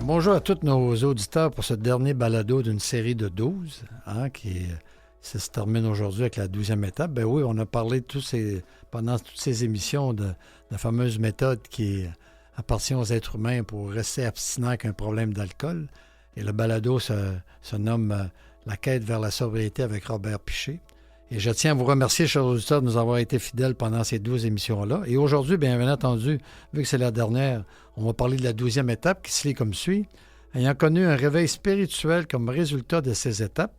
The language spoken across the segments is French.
Bonjour à tous nos auditeurs pour ce dernier balado d'une série de 12, ça se termine aujourd'hui avec la 12e étape. Ben oui, on a parlé pendant toutes ces émissions de la fameuse méthode qui appartient aux êtres humains pour rester abstinent avec un problème d'alcool. Et le balado se nomme La quête vers la sobriété avec Robert Piché. Et je tiens à vous remercier, chers auditeurs, de nous avoir été fidèles pendant ces 12 émissions-là. Et aujourd'hui, bien entendu, vu que c'est la dernière, on va parler de la 12e étape qui se lit comme suit. Ayant connu un réveil spirituel comme résultat de ces étapes,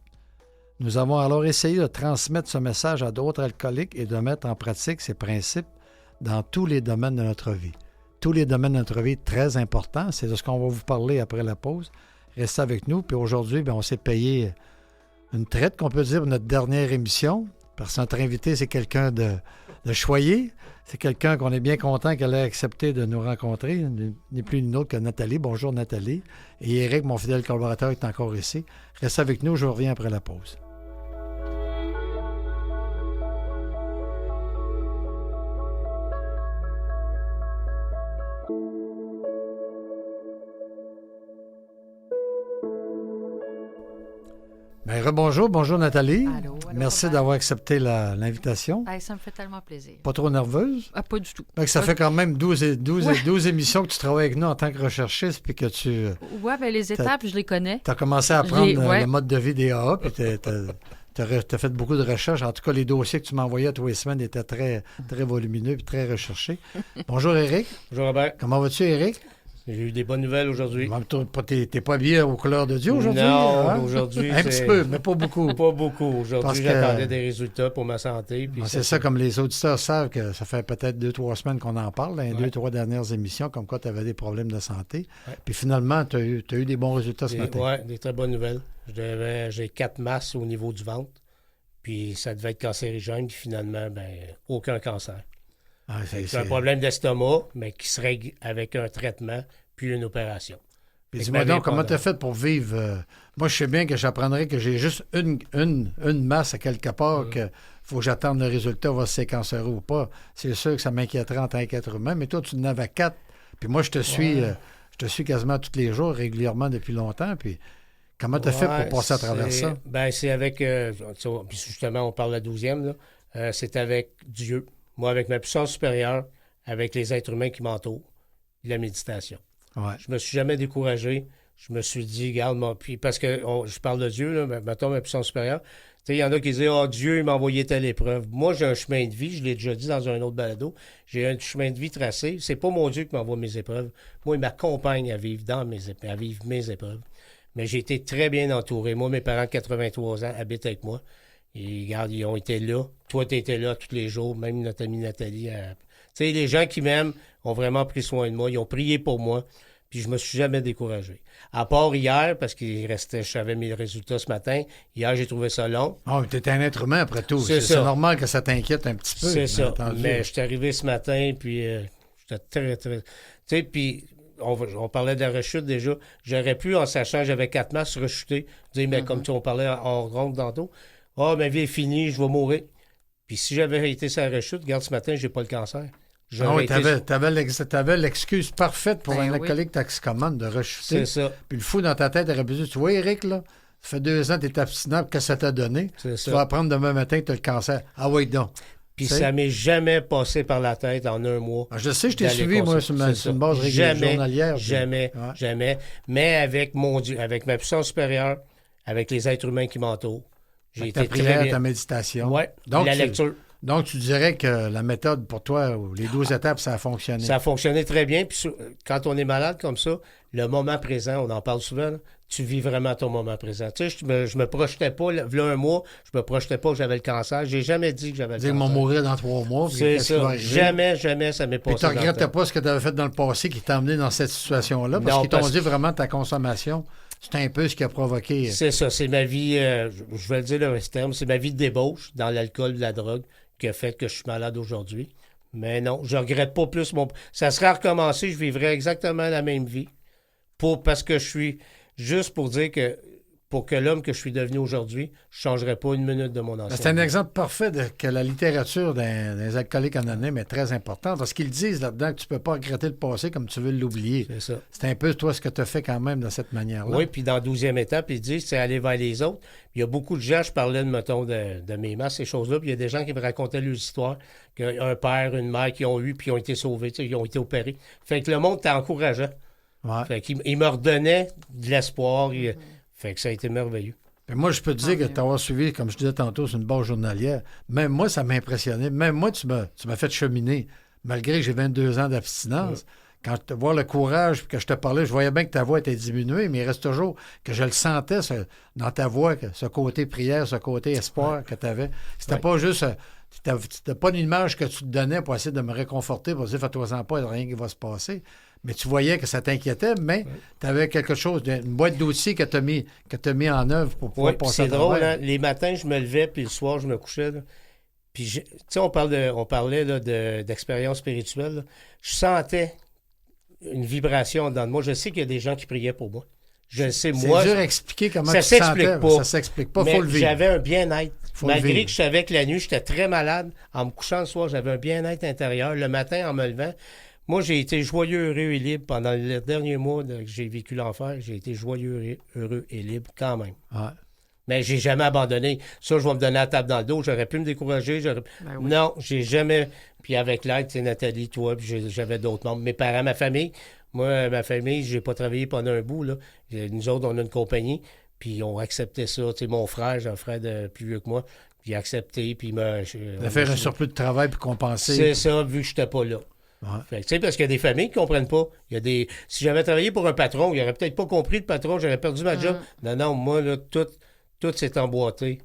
nous avons alors essayé de transmettre ce message à d'autres alcooliques et de mettre en pratique ces principes dans tous les domaines de notre vie. Tous les domaines de notre vie, très importants. C'est de ce qu'on va vous parler après la pause. Restez avec nous. Puis aujourd'hui, bien, on s'est payé une traite, qu'on peut dire, pour notre dernière émission, parce que notre invité, c'est quelqu'un de choyé. C'est quelqu'un qu'on est bien content qu'elle ait accepté de nous rencontrer, ni plus ni autre que Nathalie. Bonjour Nathalie. Et Éric, mon fidèle collaborateur, est encore ici. Restez avec nous, je reviens après la pause. Bien, rebonjour, bonjour Nathalie. Allô, merci Robert. d'avoir accepté l'invitation. Ça me fait tellement plaisir. Pas trop nerveuse? Pas du tout. Ça fait quand même 12 émissions que tu travailles avec nous en tant que recherchiste, puis que tu... Oui, bien les étapes, je les connais. Tu as commencé à apprendre le mode de vie des AA, puis tu as fait beaucoup de recherches. En tout cas, les dossiers que tu m'envoyais tous les semaines étaient très, très volumineux et très recherchés. Bonjour Éric. Bonjour Robert. Comment vas-tu Éric? J'ai eu des bonnes nouvelles aujourd'hui. T'es pas habillé aux couleurs de Dieu aujourd'hui? Non, hein? aujourd'hui, un petit peu, mais pas beaucoup. Pas beaucoup. Aujourd'hui, Parce que... j'attendais des résultats pour ma santé. Puis c'est ça, comme les auditeurs savent que ça fait peut-être 2-3 semaines qu'on en parle, dans les 2-3 dernières émissions, comme quoi tu avais des problèmes de santé. Ouais. Puis finalement, tu as eu des bons résultats ce matin. Oui, des très bonnes nouvelles. J'ai 4 masses au niveau du ventre. Puis ça devait être cancérigène. Puis finalement, aucun cancer. C'est un problème d'estomac, mais qui se règle avec un traitement puis une opération. Puis dis-moi donc, comment tu as fait pour vivre? Moi, je sais bien que j'apprendrai que j'ai juste une masse à quelque part, qu'il faut que j'attende le résultat, voir si c'est cancéreux ou pas. C'est sûr que ça m'inquiéterait en tant qu'être humain, mais toi, tu en avais 4. Puis moi, je te suis quasiment tous les jours, régulièrement depuis longtemps. Puis comment tu as fait pour passer à travers ça? C'est avec, justement, on parle de la 12e, là. C'est avec Dieu. Moi, avec ma puissance supérieure, avec les êtres humains qui m'entourent, la méditation. Ouais. Je me suis jamais découragé. Je me suis dit, regarde, puis parce que je parle de Dieu, là, mettons ma puissance supérieure. Il y en a qui disent, Dieu, il m'a envoyé telle épreuve. Moi, j'ai un chemin de vie, je l'ai déjà dit dans un autre balado. J'ai un chemin de vie tracé. C'est pas mon Dieu qui m'envoie mes épreuves. Moi, il m'accompagne à vivre mes épreuves. Mais j'ai été très bien entouré. Moi, mes parents de 83 ans habitent avec moi. Et regarde, ils ont été là. Toi, tu étais là tous les jours, même notre amie Nathalie. Les gens qui m'aiment ont vraiment pris soin de moi. Ils ont prié pour moi. Puis je me suis jamais découragé. À part hier, parce je savais mes résultats ce matin. Hier, j'ai trouvé ça long. Tu es un être humain après tout. C'est normal que ça t'inquiète un petit peu. C'est ça. Mais je suis arrivé ce matin, puis j'étais très, très... Tu sais, puis on parlait de la rechute déjà. J'aurais pu, en sachant que j'avais 4 masses, rechuter. Dire, mais comme on parlait en ronde tantôt, ma vie est finie, je vais mourir. Puis si j'avais été sur la rechute, regarde, ce matin, j'ai pas le cancer. T'avais l'excuse parfaite pour un alcoolique toxicomane de rechuter. C'est ça. Puis le fou dans ta tête aurait pu dire, tu vois, Éric, là, ça fait 2 ans que tu es abstinent, qu'est-ce que ça t'a donné? Tu vas apprendre demain matin que tu as le cancer. Ah oui, donc. Puis ça m'est jamais passé par la tête en un mois. Je sais, je t'ai suivi, moi, sur une base régulière journalière. Jamais. Mais avec mon Dieu, avec ma puissance supérieure, avec les êtres humains qui m'entourent, j'ai été très bien. Ta méditation. Oui, la lecture. Donc, tu dirais que la méthode pour toi, les 12 étapes, ça a fonctionné. Ça a fonctionné très bien. Puis quand on est malade comme ça, le moment présent, on en parle souvent, là, tu vis vraiment ton moment présent. Tu sais, je me projetais pas, là, un mois, je me projetais pas que j'avais le cancer. J'ai jamais dit que j'avais le cancer. Ils vont mourir dans 3 mois. C'est ça. Jamais ça m'est passé. Puis tu regrettes pas ce que tu avais fait dans le passé qui t'a amené dans cette situation-là? Parce qu'ils t'ont dit vraiment ta consommation, c'est un peu ce qui a provoqué... C'est ça. C'est ma vie, je vais le dire dans ce terme, c'est ma vie de débauche dans l'alcool, de la drogue, qui a fait que je suis malade aujourd'hui. Mais non, je regrette pas plus mon... Ça serait à recommencer, je vivrais exactement la même vie. Parce que je suis... Juste pour dire que pour que l'homme que je suis devenu aujourd'hui, je ne changerais pas une minute de mon ancien. C'est un exemple parfait que la littérature des alcooliques anonymes est très importante parce qu'ils disent là-dedans que tu ne peux pas regretter le passé comme tu veux l'oublier. C'est ça. C'est un peu toi ce que tu as fait quand même de cette manière-là. Oui, puis dans la 12e étape, ils disent c'est aller vers les autres. Il y a beaucoup de gens, je parlais mettons, de mes masses, ces choses-là, puis il y a des gens qui me racontaient leurs histoires, qu'un père, une mère qui ont eu, puis ils ont été sauvés, ils ont été opérés. Fait que le monde t'a encourageant. Ouais. Fait qu'il me redonnait de l'espoir. Fait que ça a été merveilleux. Et moi, je peux te dire que t'avoir suivi, comme je disais tantôt, sur une base journalière, même moi, ça m'a impressionné. Même moi, tu m'as fait cheminer. Malgré que j'ai 22 ans d'abstinence, quand tu vois le courage que je te parlais, je voyais bien que ta voix était diminuée, mais il reste toujours que je le sentais dans ta voix, ce côté prière, ce côté espoir que tu avais. C'était pas juste... C'était pas une image que tu te donnais pour essayer de me réconforter, pour dire « fais-toi-en pas, il n'y a rien qui va se passer ». Mais tu voyais que ça t'inquiétait, mais tu avais quelque chose, une boîte d'outils que tu as mis en œuvre pour pouvoir passer à travers. C'est drôle, hein? Les matins, je me levais, puis le soir, je me couchais. Là. Puis, tu sais, on parlait là, d'expérience spirituelle. Là. Je sentais une vibration dans moi. Je sais qu'il y a des gens qui priaient pour moi. Je sais, moi... C'est dur à expliquer comment ça tu te s'explique sentais. pas. Ça s'explique pas, il faut le vivre. J'avais un bien-être. Malgré vivre. que je savais que la nuit, j'étais très malade. En me couchant le soir, j'avais un bien-être intérieur. Le matin, en me levant... Moi, j'ai été joyeux, heureux et libre pendant les derniers mois que j'ai vécu l'enfer. J'ai été joyeux, heureux et libre quand même. Ouais. Mais j'ai jamais abandonné. Ça, je vais me donner la tape dans le dos. J'aurais pu me décourager. Non, j'ai jamais... Puis avec l'aide, c'est Nathalie, toi, puis j'avais d'autres membres. Mes parents, ma famille. Moi, ma famille, j'ai pas travaillé pendant un bout. Là. Nous autres, on a une compagnie, puis ils ont accepté ça. Tu sais, mon frère, j'ai un frère plus vieux que moi, puis il a accepté, puis il m'a... Faire un surplus de travail pour compenser. C'est ça, vu que j'étais pas là. Ouais. Fait que, parce qu'il y a des familles qui ne comprennent pas. Si j'avais travaillé pour un patron, il n'aurait peut-être pas compris le patron, j'aurais perdu ma job. Non, moi, là, tout s'est emboîté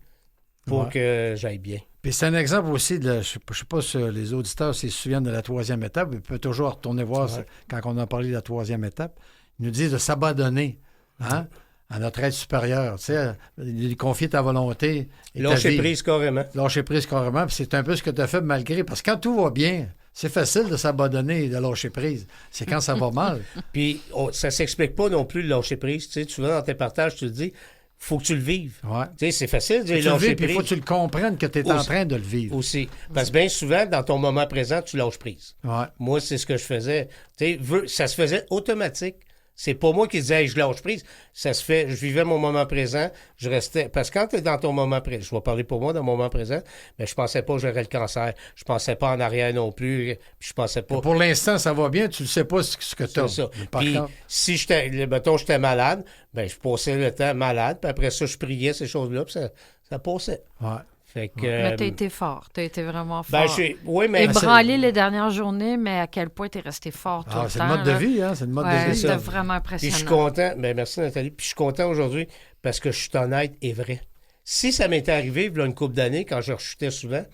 pour que j'aille bien. Puis c'est un exemple aussi, je ne sais pas si les auditeurs s'ils se souviennent de la 3e étape, ils peuvent toujours retourner voir quand on a parlé de la 3e étape. Ils nous disent de s'abandonner à notre aide supérieure, tu sais, de confier ta volonté. Lâcher prise carrément. Lâcher prise carrément, puis c'est un peu ce que tu as fait malgré, parce que quand tout va bien, c'est facile de s'abandonner et de lâcher prise. C'est quand ça va mal. Puis ça s'explique pas non plus, le lâcher prise. Tu sais, souvent dans tes partages, tu te dis, faut que tu le vives. Ouais. Tu sais, c'est facile de dire lâcher prise. Il faut que tu le comprennes que tu es en train de le vivre. Aussi. Parce que bien souvent, dans ton moment présent, tu lâches prise. Ouais. Moi, c'est ce que je faisais. Tu sais, ça se faisait automatique. C'est pas moi qui disais, hey, je lâche prise. Ça se fait, je vivais mon moment présent, je restais. Parce que quand tu es dans ton moment présent, je vais parler pour moi dans mon moment présent, mais je pensais pas que j'aurais le cancer. Je pensais pas en arrière non plus. Puis je pensais pas. Pour l'instant, ça va bien, tu ne sais pas ce que tu as. C'est ça. Puis si j'étais malade, ben je passais le temps malade, puis après ça, je priais ces choses-là, puis ça passait. Ouais. Fait que, mais tu as été fort. Tu as été vraiment ben, fort. Oui, mais... Ébranlé les dernières journées, mais à quel point tu es resté fort tout le temps. C'est le mode de vie, hein? C'est le mode de vie. C'était vraiment impressionnant. Puis je suis content. Ben, merci, Nathalie. Puis je suis content aujourd'hui parce que je suis honnête et vrai. Si ça m'était arrivé, il y a une couple d'années, quand je rechutais souvent,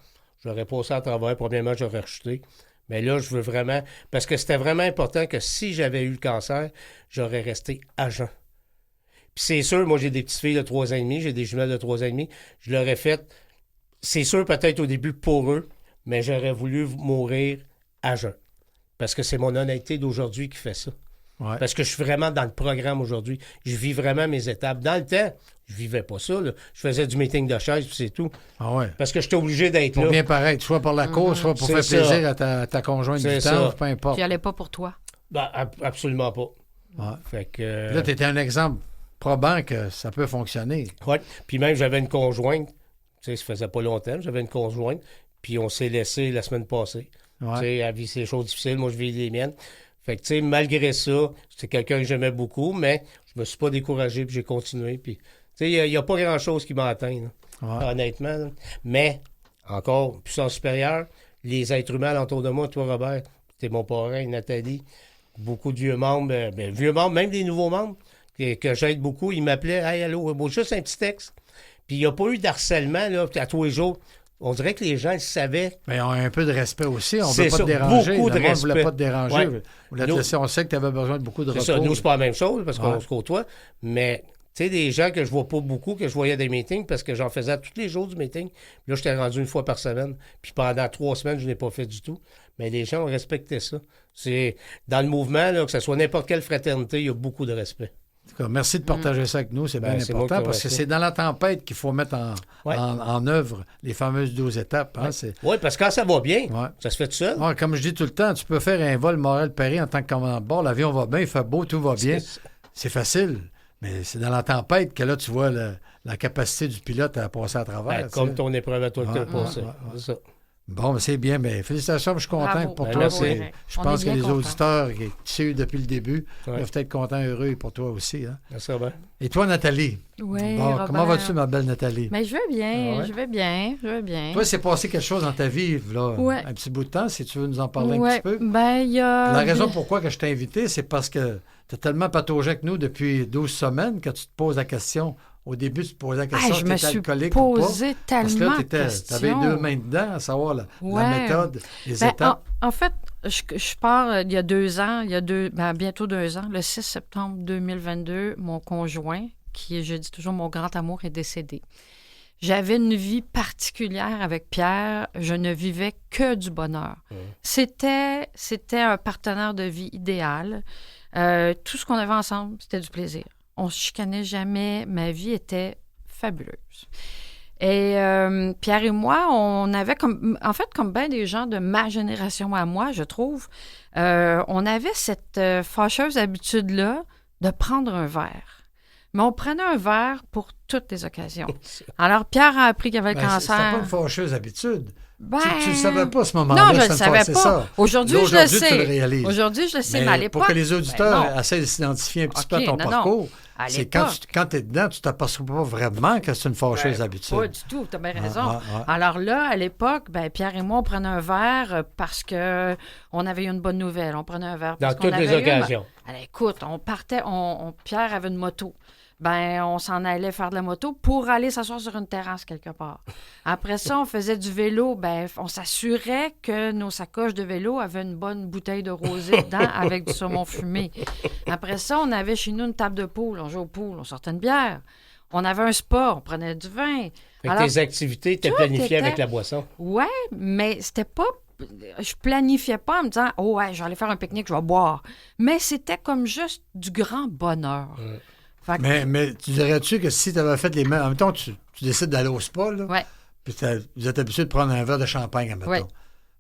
j'aurais passé à travers. Premièrement, j'aurais rechuté. Mais là, je veux vraiment... Parce que c'était vraiment important que si j'avais eu le cancer, j'aurais resté à jeun. Puis c'est sûr, moi, j'ai des petites filles de 3 ans et demi, j'ai des jumelles de 3 ans et demi. Je leur ai fait... C'est sûr, peut-être au début pour eux, mais j'aurais voulu mourir à jeun. Parce que c'est mon honnêteté d'aujourd'hui qui fait ça. Ouais. Parce que je suis vraiment dans le programme aujourd'hui. Je vis vraiment mes étapes. Dans le temps, je vivais pas ça. Là. Je faisais du meeting de chaise, puis c'est tout. Ah ouais. Parce que j'étais obligé d'être pour là. bien paraître, soit pour la cause, soit pour faire plaisir à ta conjointe du temps, peu importe. Tu n'y allais pas pour toi? Ben, absolument pas. Ouais. Fait que, là, tu étais un exemple probant que ça peut fonctionner. Oui. Puis même, j'avais une conjointe. Tu sais, ça faisait pas longtemps. J'avais une conjointe. Puis on s'est laissé la semaine passée. Ouais. Tu sais, elle vit ses choses difficiles. Moi, je vis les miennes. Fait que, tu sais, malgré ça, c'est quelqu'un que j'aimais beaucoup, mais je me suis pas découragé, puis j'ai continué. Puis, tu sais, il n'y a pas grand-chose qui m'a atteint, là, honnêtement. Là. Mais, encore, puissance supérieure, les êtres humains alentour de moi, toi, Robert, t'es mon parrain, Nathalie, beaucoup de vieux membres, même des nouveaux membres, que j'aide beaucoup, ils m'appelaient « Hey, allô, juste un petit texte ». Puis il n'y a pas eu d'harcèlement là, à tous les jours. On dirait que les gens le savaient. Mais on a un peu de respect aussi. On ne C'est veut pas ça, te déranger. beaucoup de On ne respect. voulait pas te déranger. Ouais. On sait que tu avais besoin de beaucoup de repos. C'est ça. Nous, c'est pas la même chose parce qu'on Ouais. se côtoie. Mais tu sais, des gens que je vois pas beaucoup, que je voyais des meetings parce que j'en faisais tous les jours du meeting. Puis là, j'étais rendu une fois par semaine. Puis pendant 3 semaines, je n'ai pas fait du tout. Mais les gens ont respecté ça. C'est dans le mouvement, là, que ce soit n'importe quelle fraternité, il y a beaucoup de respect. En tout cas, merci de partager ça avec nous. C'est bien C'est moi important qui te parce que remercie. c'est dans la tempête qu'il faut mettre en œuvre les fameuses 12 étapes. Hein, Oui, parce que quand ça va bien, Ouais. ça se fait tout seul. Ouais, comme je dis tout le temps, tu peux faire un vol Morel-Perry en tant que commandant de bord. L'avion va bien, il fait beau, tout va bien. C'est facile. Mais c'est dans la tempête que là, tu vois la capacité du pilote à passer à travers. Ben, comme ton épreuve à toi que tu as passé. ouais. C'est ça. Bon, ben, c'est bien. Ben, félicitations, je suis content Bravo. pour Ben, toi. merci. Oui. Je On pense est que bien les contents. auditeurs qui suivent depuis le début Ouais. doivent être contents, heureux et pour toi aussi. Hein? Ça va bien. Et toi, Nathalie? Oui, Bon, Robert. comment vas-tu, ma belle Nathalie? Mais je vais bien, Ah ouais? je vais bien, je vais bien. Toi, c'est passé quelque chose dans ta vie, là, Ouais. un petit bout de temps, si tu veux nous en parler un Ouais, petit peu. ben, il y a... La raison pourquoi que je t'ai invité, c'est parce que tu as tellement pataugé avec nous depuis 12 semaines que tu te poses la question. Au début, tu te posais la question je si me tu étais suis alcoolique ou pas. posé Parce que tellement là, de questions. tu avais deux mains dedans à savoir la Ouais. méthode, les Ben, étapes. en fait, je pars il y a 2 ans, bientôt 2 ans, le 6 septembre 2022, mon conjoint, qui est, je dis toujours, mon grand amour, est décédé. J'avais une vie particulière avec Pierre. Je ne vivais que du bonheur. C'était un partenaire de vie idéal. Tout ce qu'on avait ensemble, c'était du plaisir. On se chicanait jamais. Ma vie était fabuleuse. Et Pierre et moi, on avait comme bien des gens de ma génération à moi, je trouve, on avait cette fâcheuse habitude-là de prendre un verre. Mais on prenait un verre pour toutes les occasions. Alors, Pierre a appris qu'il avait le Ben, c'était cancer. pas une fâcheuse habitude. Ben, Tu ne le savais pas à ce moment-là. non, je ne le c'est savais c'est pas. ça. Aujourd'hui, Là, je le tu le sais. réalises. Aujourd'hui, je le sais, mais à Mais l'époque... pour que les auditeurs ben non. essaient de s'identifier un petit peu à OK, ton non, parcours, À c'est l'époque. quand tu es dedans, tu t'aperçois pas vraiment que c'est une fâcheuse habitude. Pas du tout, tu as bien raison. Ah, ah, ah. Alors là, à l'époque, Pierre et moi, on prenait un verre parce que on avait eu une bonne nouvelle. On prenait un verre parce Dans qu'on toutes les avait eu occasions. Alors, écoute, on partait, Pierre avait une moto. On s'en allait faire de la moto pour aller s'asseoir sur une terrasse quelque part. Après ça, on faisait du vélo. On s'assurait que nos sacoches de vélo avaient une bonne bouteille de rosé dedans avec du saumon fumé. Après ça, on avait chez nous une table de pool. On jouait au pool, on sortait une bière. On avait un spa, on prenait du vin. Fait que Alors, tes activités étaient tout planifiées était- avec la boisson. ouais, mais c'était pas... Je planifiais pas en me disant « Oh ouais, je vais aller faire un pique-nique, je vais boire. » Mais c'était comme juste du grand bonheur. Fait que- Mais tu dirais-tu que si tu avais fait les mêmes. En même temps, tu décides d'aller au spa, là, Ouais. puis vous êtes habitué de prendre un verre de champagne, admettons. Ouais.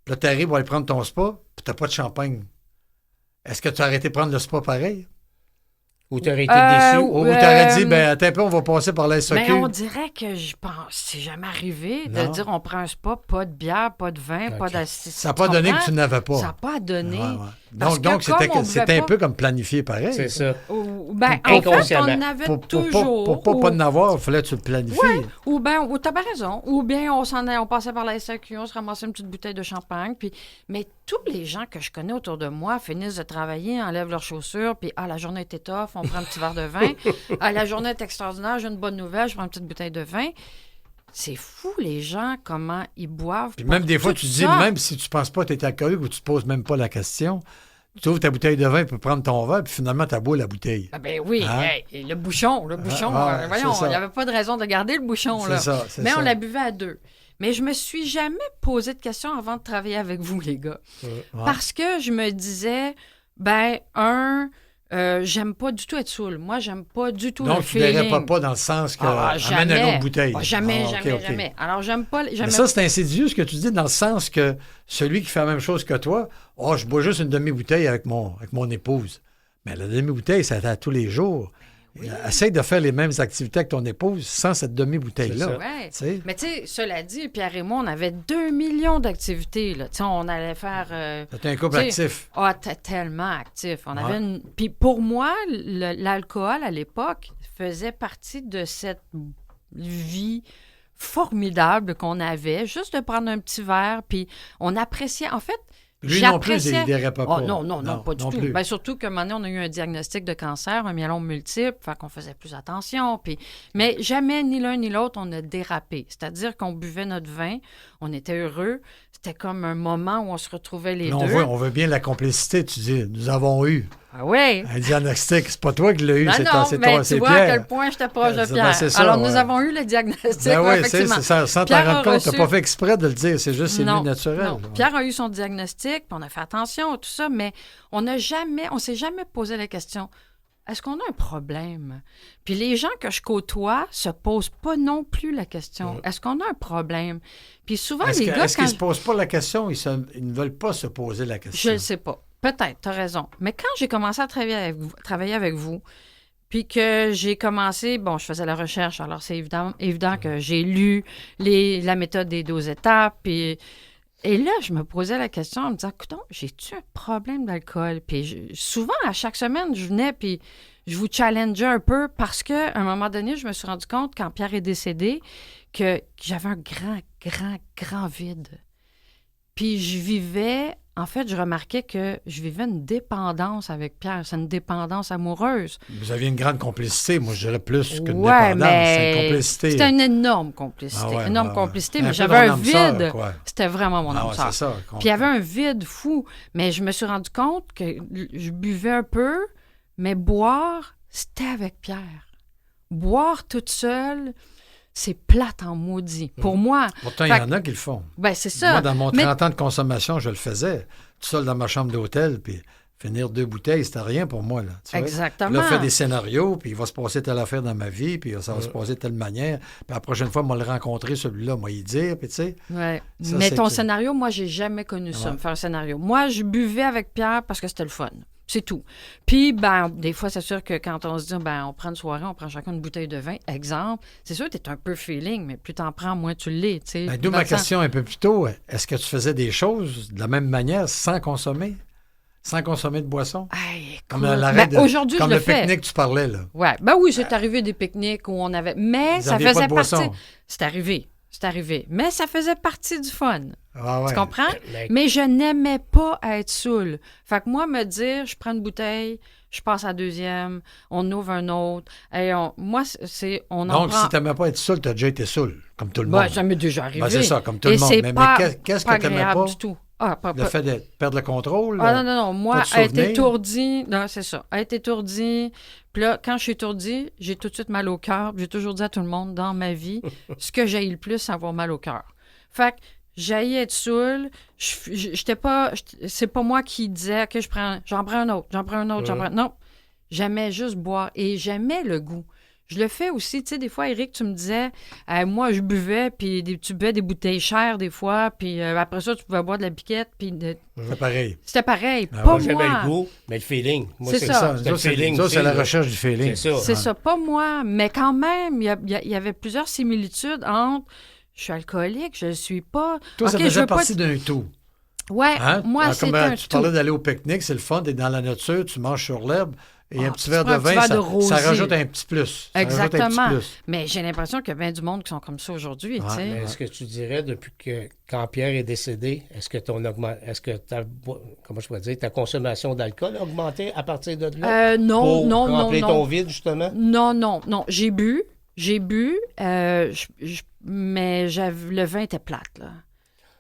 Puis là, tu arrives pour aller prendre ton spa, puis tu n'as pas de champagne. Est-ce que tu as arrêté de prendre le spa pareil? Ou tu aurais été déçu. Ou tu aurais dit, attends un peu, on va passer par la SAQ. Mais on dirait que je pense, c'est jamais arrivé de Non. dire on prend un spa, pas de bière, pas de vin, pas d'assistance. Ça n'a pas donné que tu n'avais pas. Ça n'a pas donné. Ouais, ouais. Parce Donc, que comme on c'était pouvait un pas- peu comme planifié pareil. C'est ça. En fait, Inconsciemment. on avait Pour toujours. pas en avoir, il fallait que tu le planifies. Ou t'as bien raison. Ou bien on passait par la SAQ, on se ramassait une petite bouteille de champagne. Mais tous les gens que je connais autour de moi finissent de travailler, enlèvent leurs chaussures, puis la journée était tough, on prend un petit verre de vin. La journée est extraordinaire, j'ai une bonne nouvelle, je prends une petite bouteille de vin. C'est fou, les gens, comment ils boivent. Puis pour même des fois, tout tu dis, ça. même si tu ne penses pas que tu es alcoolique ou tu ne te poses même pas la question, tu ouvres ta bouteille de vin pour prendre ton verre, puis finalement, tu as bois la bouteille. Ah ben oui, Hein? hey, et le bouchon, c'est voyons, ça. il n'y avait pas de raison de garder le bouchon, là. C'est Mais ça. on la buvait à 2. Mais je me suis jamais posé de questions avant de travailler avec vous, les gars. Ouais. Parce que je me disais, j'aime pas du tout être saoul. Moi, j'aime pas du tout le Donc, tu ne feeling. verrais pas dans le sens que amène jamais. une autre bouteille. Jamais, Ah, ok, jamais, ok. jamais. Alors, j'aime pas... Mais ça, c'est insidieux ce que tu dis, dans le sens que celui qui fait la même chose que toi, je bois juste une demi-bouteille avec mon épouse. Mais la demi-bouteille, c'est à tous les jours. Essaye de faire les mêmes activités avec ton épouse sans cette demi-bouteille-là. C'est ça. Ouais. Tu sais? Mais tu sais, cela dit, Pierre et moi, on avait 2 millions d'activités. Là. Tu sais, on allait faire... C'est un couple tu sais, actif. Ah, tellement actif. On Ouais. avait Puis pour moi, l'alcool, à l'époque, faisait partie de cette vie formidable qu'on avait, juste de prendre un petit verre, puis on appréciait... En fait, Lui non plus, j'appréciais... il dérait pas. Oh, non, pas du non tout. plus. Ben, surtout qu'à un moment donné, on a eu un diagnostic de cancer, un myélome multiple, fait qu'on faisait plus attention. Mais jamais, ni l'un ni l'autre, on a dérapé. C'est-à-dire qu'on buvait notre vin, on était heureux. C'était comme un moment où on se retrouvait les Là, deux. on veut bien la complicité, tu dis. Nous avons eu Ah oui! un diagnostic. C'est pas toi qui l'as eu, Ben c'est non, c'est mais toi, tu c'est vois à Pierre. quel point j'étais proche de Ben, Pierre. c'est ça, Alors, ouais. nous avons eu le diagnostic, Ben ouais, oui, effectivement. c'est ça, sans t'en Pierre a rendre compte. Tu reçu- n'as pas fait exprès de le dire. C'est juste, c'est Non, venu naturel. non. Ouais. Pierre a eu son diagnostic, puis on a fait attention, tout ça, mais on s'est jamais posé la question, est-ce qu'on a un problème? Puis les gens que je côtoie se posent pas non plus la question. Est-ce qu'on a un problème? Puis souvent, les gars... Est-ce qu'ils ne se posent pas la question? Ils ne veulent pas se poser la question. Je ne sais pas. Peut-être, tu as raison. Mais quand j'ai commencé à travailler avec vous, puis que j'ai commencé, je faisais la recherche, alors c'est évident que j'ai lu la méthode des 12 étapes, et là, je me posais la question en me disant, écoute, j'ai-tu un problème d'alcool? Puis souvent, à chaque semaine, je venais, puis je vous challengeais un peu parce qu'à un moment donné, je me suis rendu compte, quand Pierre est décédé, que j'avais un grand vide. Puis je remarquais que je vivais une dépendance avec Pierre. C'est une dépendance amoureuse. Vous aviez une grande complicité, moi je dirais plus qu'une dépendance. C'est une complicité. C'était une énorme complicité. Complicité, mais j'avais un vide. C'était vraiment mon âme sœur. C'est ça. Puis il y avait un vide fou. Mais je me suis rendu compte que je buvais un peu, mais boire, c'était avec Pierre. Boire toute seule, c'est plate en maudit. Pour moi... Pourtant, il y en a qui le font. Ben, c'est ça. Moi, dans mon 30 ans de consommation, je le faisais. Tout seul dans ma chambre d'hôtel, puis finir 2 bouteilles, c'était rien pour moi. Là, exactement. Puis là, faire des scénarios, puis il va se passer telle affaire dans ma vie, puis ça va se passer de telle manière. Puis la prochaine fois, moi, le rencontrer, celui-là, moi, y dire, puis tu sais... Ouais. Mais ton scénario, moi, j'ai jamais connu ça, me faire un scénario. Moi, je buvais avec Pierre parce que c'était le fun. C'est tout. Puis, des fois, c'est sûr que quand on se dit, on prend une soirée, on prend chacun une bouteille de vin, exemple, c'est sûr que tu es un peu feeling, mais plus t'en prends, moins tu l'es, tu sais. D'où ma question un peu plus tôt. Est-ce que tu faisais des choses de la même manière sans consommer? Sans consommer de boisson? Comme aujourd'hui, comme je le le fais. pique-nique que tu parlais, là. Ouais. Oui, c'est arrivé des pique-niques où on avait... Mais ça faisait partie... C'est arrivé. Mais ça faisait partie du fun. Ah ouais. Tu comprends? Mais je n'aimais pas être saoul. Fait que moi, me dire, je prends une bouteille, je passe à la deuxième, on ouvre un autre. Et moi, c'est... Donc, si tu n'aimais pas être saoul, tu as déjà été saoul, comme tout le monde. Ça m'est déjà arrivé. C'est ça, comme tout le monde. Mais qu'est-ce que tu n'aimais pas? Du tout. Le fait de perdre le contrôle? Non. Moi, être étourdi... Non, c'est ça. Être étourdi... Puis là, quand je suis étourdi, j'ai tout de suite mal au cœur. J'ai toujours dit à tout le monde dans ma vie, ce que j'ai le plus, c'est avoir mal au cœur. Fait que j'haïs être saoul. J'étais pas... C'est pas moi qui disais que j'en prends un autre. Non. J'aimais juste boire. Et j'aimais le goût. Je le fais aussi, tu sais, des fois, Éric, tu me disais, moi, je buvais, puis tu buvais des bouteilles chères des fois, puis après ça, tu pouvais boire de la piquette, puis... C'était pareil. C'était pareil, pas moi. J'aimais le goût, mais le feeling. Moi, c'est ça. C'est la recherche du feeling. C'est ça, pas moi. Mais quand même, il y avait plusieurs similitudes entre, je suis alcoolique, je le suis pas... Toi, ça faisait partie d'un tout. Ouais, moi, c'est un tout. Tu parlais d'aller au pique-nique, c'est le fun, t'es dans la nature, tu manges sur l'herbe, et un petit verre de vin, ça rajoute un petit plus. Exactement. Mais j'ai l'impression qu'il y a bien du monde qui sont comme ça aujourd'hui. Est-ce que tu dirais, depuis que quand Pierre est décédé, est-ce que ta consommation d'alcool a augmenté à partir de là? Non. Pour remplir ton vide, justement? Non. J'ai bu, mais le vin était plate, là.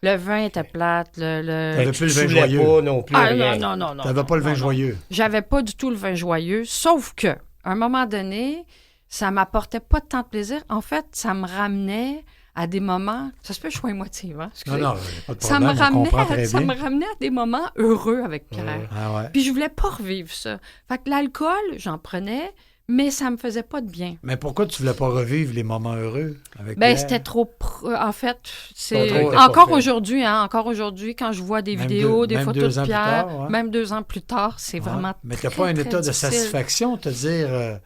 Le vin était plate. T'avais plus le vin joyeux. Pas non plus. Non. T'avais pas le vin joyeux. J'avais pas du tout le vin joyeux, sauf que, à un moment donné, ça m'apportait pas tant de plaisir. En fait, ça me ramenait à des moments... Ça se peut que je sois émotive, hein? Excusez. Non, pas de problème, ça me ramenait à des moments heureux avec Pierre. Puis je voulais pas revivre ça. Fait que l'alcool, j'en prenais... Mais ça me faisait pas de bien. Mais pourquoi tu voulais pas revivre les moments heureux avec Pierre? C'était trop... En fait, c'est... Encore aujourd'hui, quand je vois des vidéos, des photos de Pierre, même 2 ans plus tard, c'est vraiment Mais t'as pas un état de satisfaction, te dire,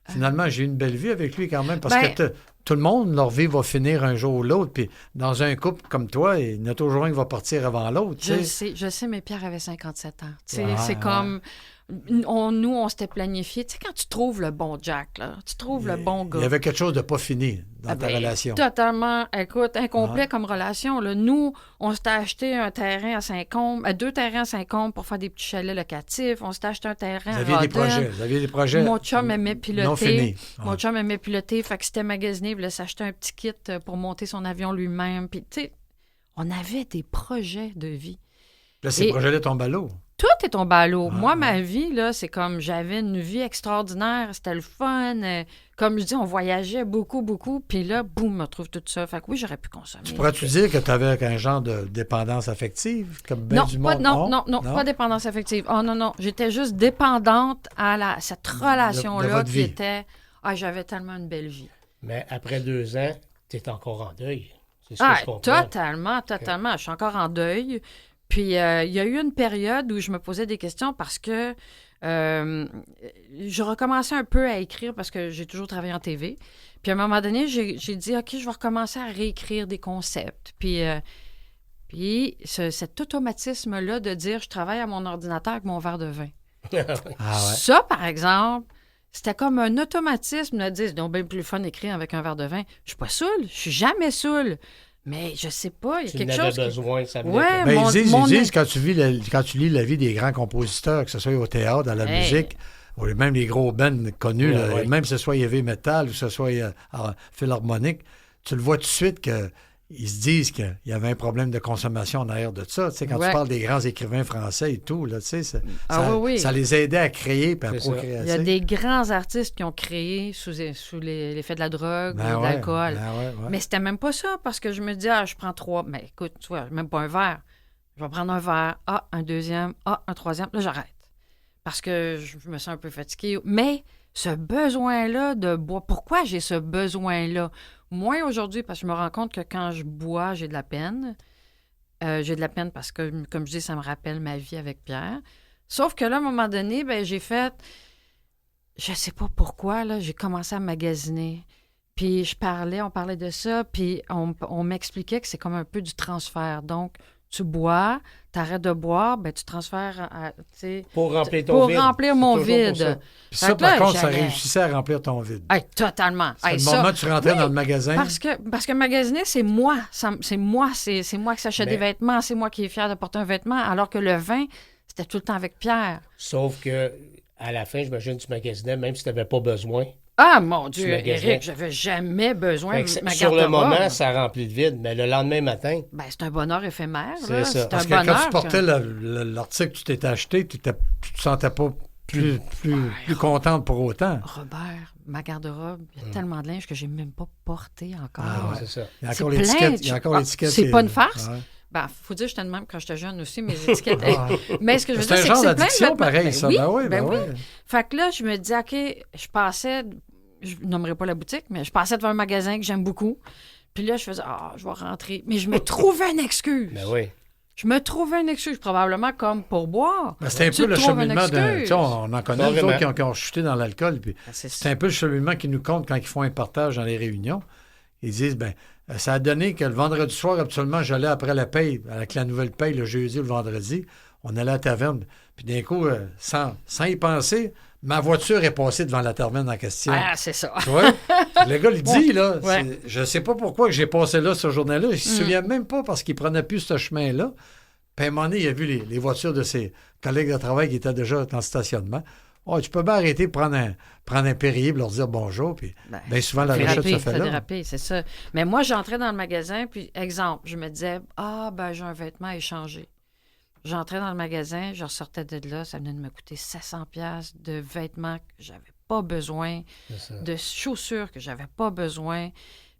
finalement, j'ai eu une belle vie avec lui quand même, parce que tout le monde, leur vie va finir un jour ou l'autre, puis dans un couple comme toi, il y en a toujours un qui va partir avant l'autre. Je sais, mais Pierre avait 57 ans. C'est comme... on s'était planifié. Tu sais, quand tu trouves le bon Jack, là, tu trouves le bon gars. Il y avait quelque chose de pas fini dans ta relation. Totalement, écoute, incomplet comme relation. Là. Nous, on s'était acheté un terrain à Saint-Côme, 2 terrains à Saint-Côme pour faire des petits chalets locatifs. On s'était acheté un terrain à Rodin. Vous aviez des projets Mon chum aimait piloter. Non finis. Mon chum aimait piloter, fait que c'était magasiné, il voulait s'acheter un petit kit pour monter son avion lui-même. Puis, tu sais, on avait des projets de vie. Là, ces projets-là tombent à l'eau. Tout est tombé à l'eau. Ah, Moi, ouais. ma vie, là, c'est comme j'avais une vie extraordinaire. C'était le fun. Comme je dis, on voyageait beaucoup, beaucoup. Puis là, boum, me retrouve tout ça. Fait que oui, j'aurais pu consommer. Pourrais-tu dire que tu avais un genre de dépendance affective, comme bien Non, du pas, monde? non, pas dépendance affective. Oh non, non. J'étais juste dépendante à cette relation-là votre qui vie. était... Ah, j'avais tellement une belle vie. Mais après 2 ans, tu es encore en deuil. C'est ce que je comprends. Totalement. Je suis encore en deuil. Puis, il y a eu une période où je me posais des questions parce que je recommençais un peu à écrire parce que j'ai toujours travaillé en TV. Puis, à un moment donné, j'ai dit, OK, je vais recommencer à réécrire des concepts. Puis cet automatisme-là de dire, je travaille à mon ordinateur avec mon verre de vin. Ah ouais. Ça, par exemple, c'était comme un automatisme de dire, c'est donc bien plus fun d'écrire avec un verre de vin. Je suis pas saoule, je suis jamais saoule. Mais je sais pas, il y a Tu quelque n'avais chose. besoin, ça venait Ouais, Ben, mon- ils disent, mon- quand tu lis la vie des grands compositeurs, que ce soit au théâtre, dans la Hey. musique, ou même les gros bands connus, Ouais, là, ouais. même que ce soit heavy metal ou que ce soit philharmonique, tu le vois tout de suite qu'ils se disent qu'il y avait un problème de consommation en arrière de ça. Tu sais, quand Ouais. tu parles des grands écrivains français et tout, là, tu sais, Ah ça, oui, oui. ça les aidait à créer et à C'est ça. procréer. Il y a des grands artistes qui ont créé sous l'effet de la drogue ou de l'alcool. Mais c'était même pas ça, parce que je me dis, je prends 3. Mais écoute, tu vois, même pas un verre. Je vais prendre un verre, un deuxième, un troisième. Là, j'arrête. Parce que je me sens un peu fatiguée. Mais ce besoin-là de boire, pourquoi j'ai ce besoin-là? Moins aujourd'hui, parce que je me rends compte que quand je bois, j'ai de la peine. J'ai de la peine parce que, comme je dis, ça me rappelle ma vie avec Pierre. Sauf que là, à un moment donné, ben, j'ai fait... Je sais pas pourquoi, là, j'ai commencé à magasiner. Puis on parlait de ça, puis on m'expliquait que c'est comme un peu du transfert. Donc, tu bois, t'arrêtes de boire, ben tu transfères tu sais, pour remplir ton pour vide. remplir C'est mon toujours pour ça. vide. Puis ça, Fait que par là, contre, ça j'allais- réussissait à remplir ton vide. Hey, totalement. C'est Hey, le ça, moment où tu rentrais oui, dans le magasin. parce que magasiner, c'est moi. C'est moi qui s'achète Mais- des vêtements, c'est moi qui est fier de porter un vêtement, alors que le vin, c'était tout le temps avec Pierre. Sauf que à la fin, j'imagine que tu magasinais, même si tu n'avais pas besoin. Ah, mon Dieu, magasinais. Éric, j'avais jamais besoin Fait de que ma sur le garde-robe. moment, ça remplit le vide, mais le lendemain matin, Ben, c'est un bonheur éphémère. C'est là. ça. C'est un Parce que bonheur. quand tu portais l'article que tu t'étais acheté, tu te sentais pas plus contente pour autant. Robert, ma garde-robe, il y a tellement de linge que j'ai même pas porté encore. Ah ouais. c'est ça. Il y a C'est encore plein l'étiquette. de- Il y a encore Ah, l'étiquette. c'est qui est- pas une farce? Ouais. Ben, faut dire que j'étais de même quand j'étais jeune aussi, mes étiquettes. Ah. Mais ce que je veux C'est dire, un c'est que genre c'est plein de d'addiction vêtements. pareil, Ben ça. oui, Ben oui, ben oui. oui. Fait que là, je me dis, OK, je passais, je nommerai pas la boutique, mais je passais devant un magasin que j'aime beaucoup. Puis là, je faisais, je vais rentrer. Mais je me trouvais une excuse. Ben oui. Je me trouvais une excuse, probablement comme pour boire. Ben, c'était un Tu peu le trouves une cheminement de. excuse. Tu sais, on en connaît, Pas nous autres, vraiment. qui ont chuté dans l'alcool. Puis Ben, c'est c'est un peu le cheminement qu'ils nous comptent quand ils font un partage dans les réunions. Ils disent, ça a donné que le vendredi soir, absolument, j'allais après la paye, avec la nouvelle paye, le jeudi ou le vendredi. On allait à la taverne. Puis d'un coup, sans y penser, ma voiture est passée devant la taverne en question. Ah, c'est ça. Tu vois? Le gars, il dit, là, Ouais. je sais pas pourquoi que j'ai passé là ce journée-là. Il se souvient même pas parce qu'il prenait plus ce chemin-là. Puis à un moment donné, il a vu les voitures de ses collègues de travail qui étaient déjà dans le stationnement. Oh, tu peux bien arrêter pour prendre un Perrier pour leur dire bonjour. Puis Ben, bien souvent, la Déraper, recette se fait là. déraper, c'est ça. Mais moi, j'entrais dans le magasin, puis, exemple, je me disais, j'ai un vêtement à échanger. J'entrais dans le magasin, je ressortais de là, ça venait de me coûter 700$ de vêtements que j'avais pas besoin, C'est ça. de chaussures que j'avais pas besoin.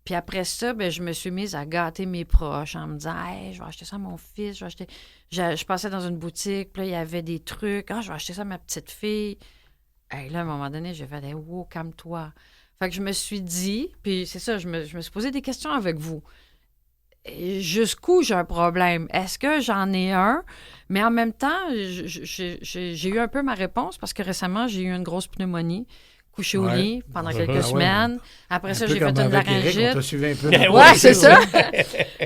Puis après ça, je me suis mise à gâter mes proches en me disant, hey, je vais acheter ça à mon fils, je vais acheter. Je passais dans une boutique, puis là, il y avait des trucs, je vais acheter ça à ma petite fille. Hey, là, à un moment donné, j'ai fait, wow, calme-toi. Fait que je me suis dit, puis c'est ça, je me suis posé des questions avec vous. Et jusqu'où j'ai un problème? Est-ce que j'en ai un? Mais en même temps, j'ai eu un peu ma réponse parce que récemment, j'ai eu une grosse pneumonie, couché au Ouais. lit pendant Ah quelques ouais. semaines. Après ça, Un peu j'ai fait comme une avec Éric, laryngite. on t'a suivi un peu. Ben Ouais, oui, c'est c'est ça.